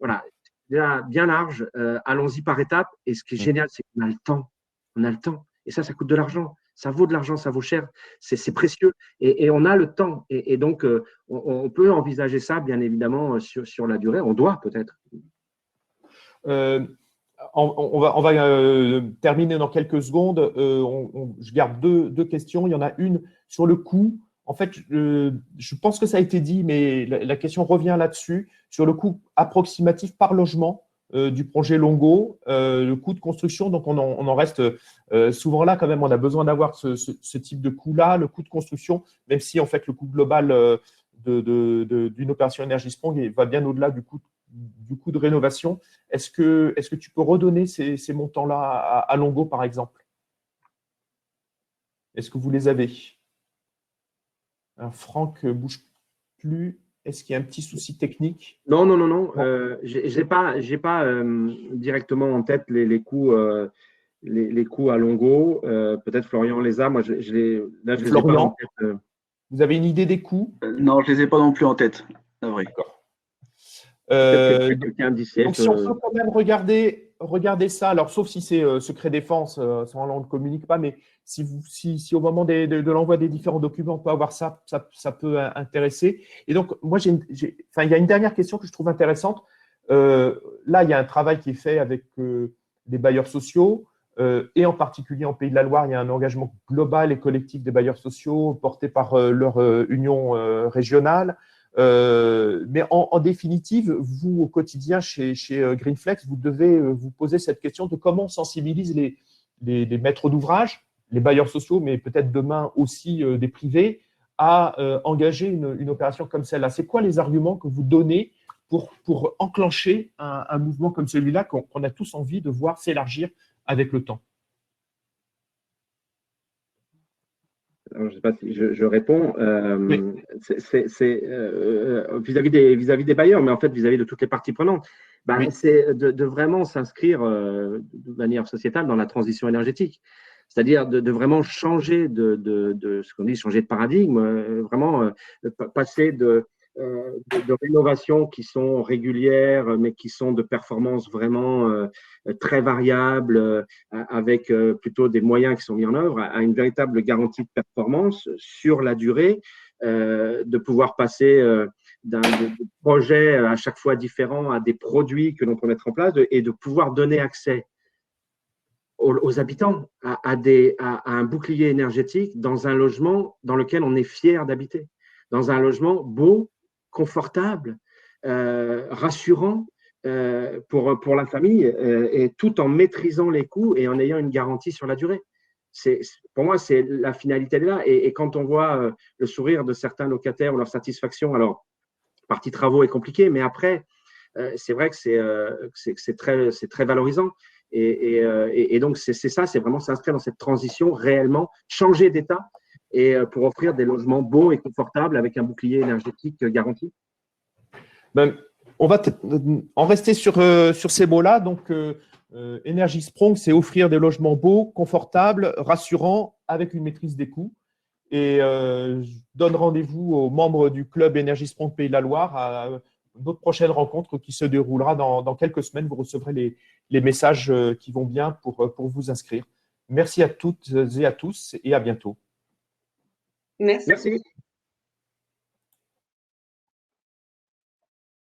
voilà, déjà bien large, allons-y par étapes. Et ce qui est génial, c'est qu'on a le temps. On a le temps. Et ça coûte de l'argent. Ça vaut de l'argent, ça vaut cher, c'est précieux. Et on a le temps. Et donc, on peut envisager ça, bien évidemment, sur la durée. On doit peut-être. On va terminer dans quelques secondes. Je garde deux questions. Il y en a une sur le coût. En fait, je pense que ça a été dit, mais la question revient là-dessus, sur le coût approximatif par logement du projet Longo, le coût de construction. Donc, on en reste souvent là quand même. On a besoin d'avoir ce type de coût-là, le coût de construction, même si en fait le coût global d'une opération Energy Sprong va bien au-delà du coût de rénovation. Est-ce que tu peux redonner ces montants-là à Longo, par exemple? Est-ce que vous les avez? Franck ne bouge plus. Est-ce qu'il y a un petit souci technique? Non. Je n'ai pas directement en tête les coûts à Longo. Peut-être Florian les a. Moi, je les ai pas en tête. Vous avez une idée des coûts? Non, je ne les ai pas non plus en tête. D'accord. Quelqu'un d'ICF. Donc, si on peut quand même regarder ça, alors sauf si c'est secret défense, ça on ne le communique pas, mais si au moment de l'envoi des différents documents, on peut avoir ça peut intéresser. Et donc, moi, il y a une dernière question que je trouve intéressante. Là, il y a un travail qui est fait avec des bailleurs sociaux, et en particulier en Pays de la Loire, il y a un engagement global et collectif des bailleurs sociaux porté par leur union régionale. Mais en définitive, vous, au quotidien, chez Greenflex, vous devez vous poser cette question de comment on sensibilise les maîtres d'ouvrage, les bailleurs sociaux, mais peut-être demain aussi des privés, à engager une opération comme celle-là. C'est quoi les arguments que vous donnez pour enclencher un mouvement comme celui-là qu'on a tous envie de voir s'élargir avec le temps? Alors, je ne sais pas si je réponds. Oui. C'est vis-à-vis des bailleurs, mais en fait vis-à-vis de toutes les parties prenantes. Oui. C'est de vraiment s'inscrire de manière sociétale dans la transition énergétique. C'est-à-dire de vraiment changer de ce qu'on dit, changer de paradigme, vraiment passer de rénovations qui sont régulières, mais qui sont de performance vraiment très variables, avec plutôt des moyens qui sont mis en œuvre, à une véritable garantie de performance sur la durée, de pouvoir passer de projets à chaque fois différents à des produits que l'on peut mettre en place et de pouvoir donner accès aux habitants à un bouclier énergétique dans un logement dans lequel on est fier d'habiter, dans un logement beau, confortable, rassurant pour la famille, et tout en maîtrisant les coûts et en ayant une garantie sur la durée. Pour moi, c'est la finalité là. Et quand on voit le sourire de certains locataires ou leur satisfaction, alors, partie travaux est compliquée, mais après, c'est vrai que c'est très valorisant. Et donc, c'est ça, c'est vraiment s'inscrire dans cette transition, réellement changer d'état et pour offrir des logements beaux et confortables avec un bouclier énergétique garanti. On va en rester sur ces mots-là. Donc, Energy Sprong, c'est offrir des logements beaux, confortables, rassurants, avec une maîtrise des coûts. Et je donne rendez-vous aux membres du club Energy Sprong Pays de la Loire à notre prochaine rencontre qui se déroulera dans quelques semaines. Vous recevrez les messages qui vont bien pour vous inscrire. Merci à toutes et à tous et à bientôt. Merci. Merci.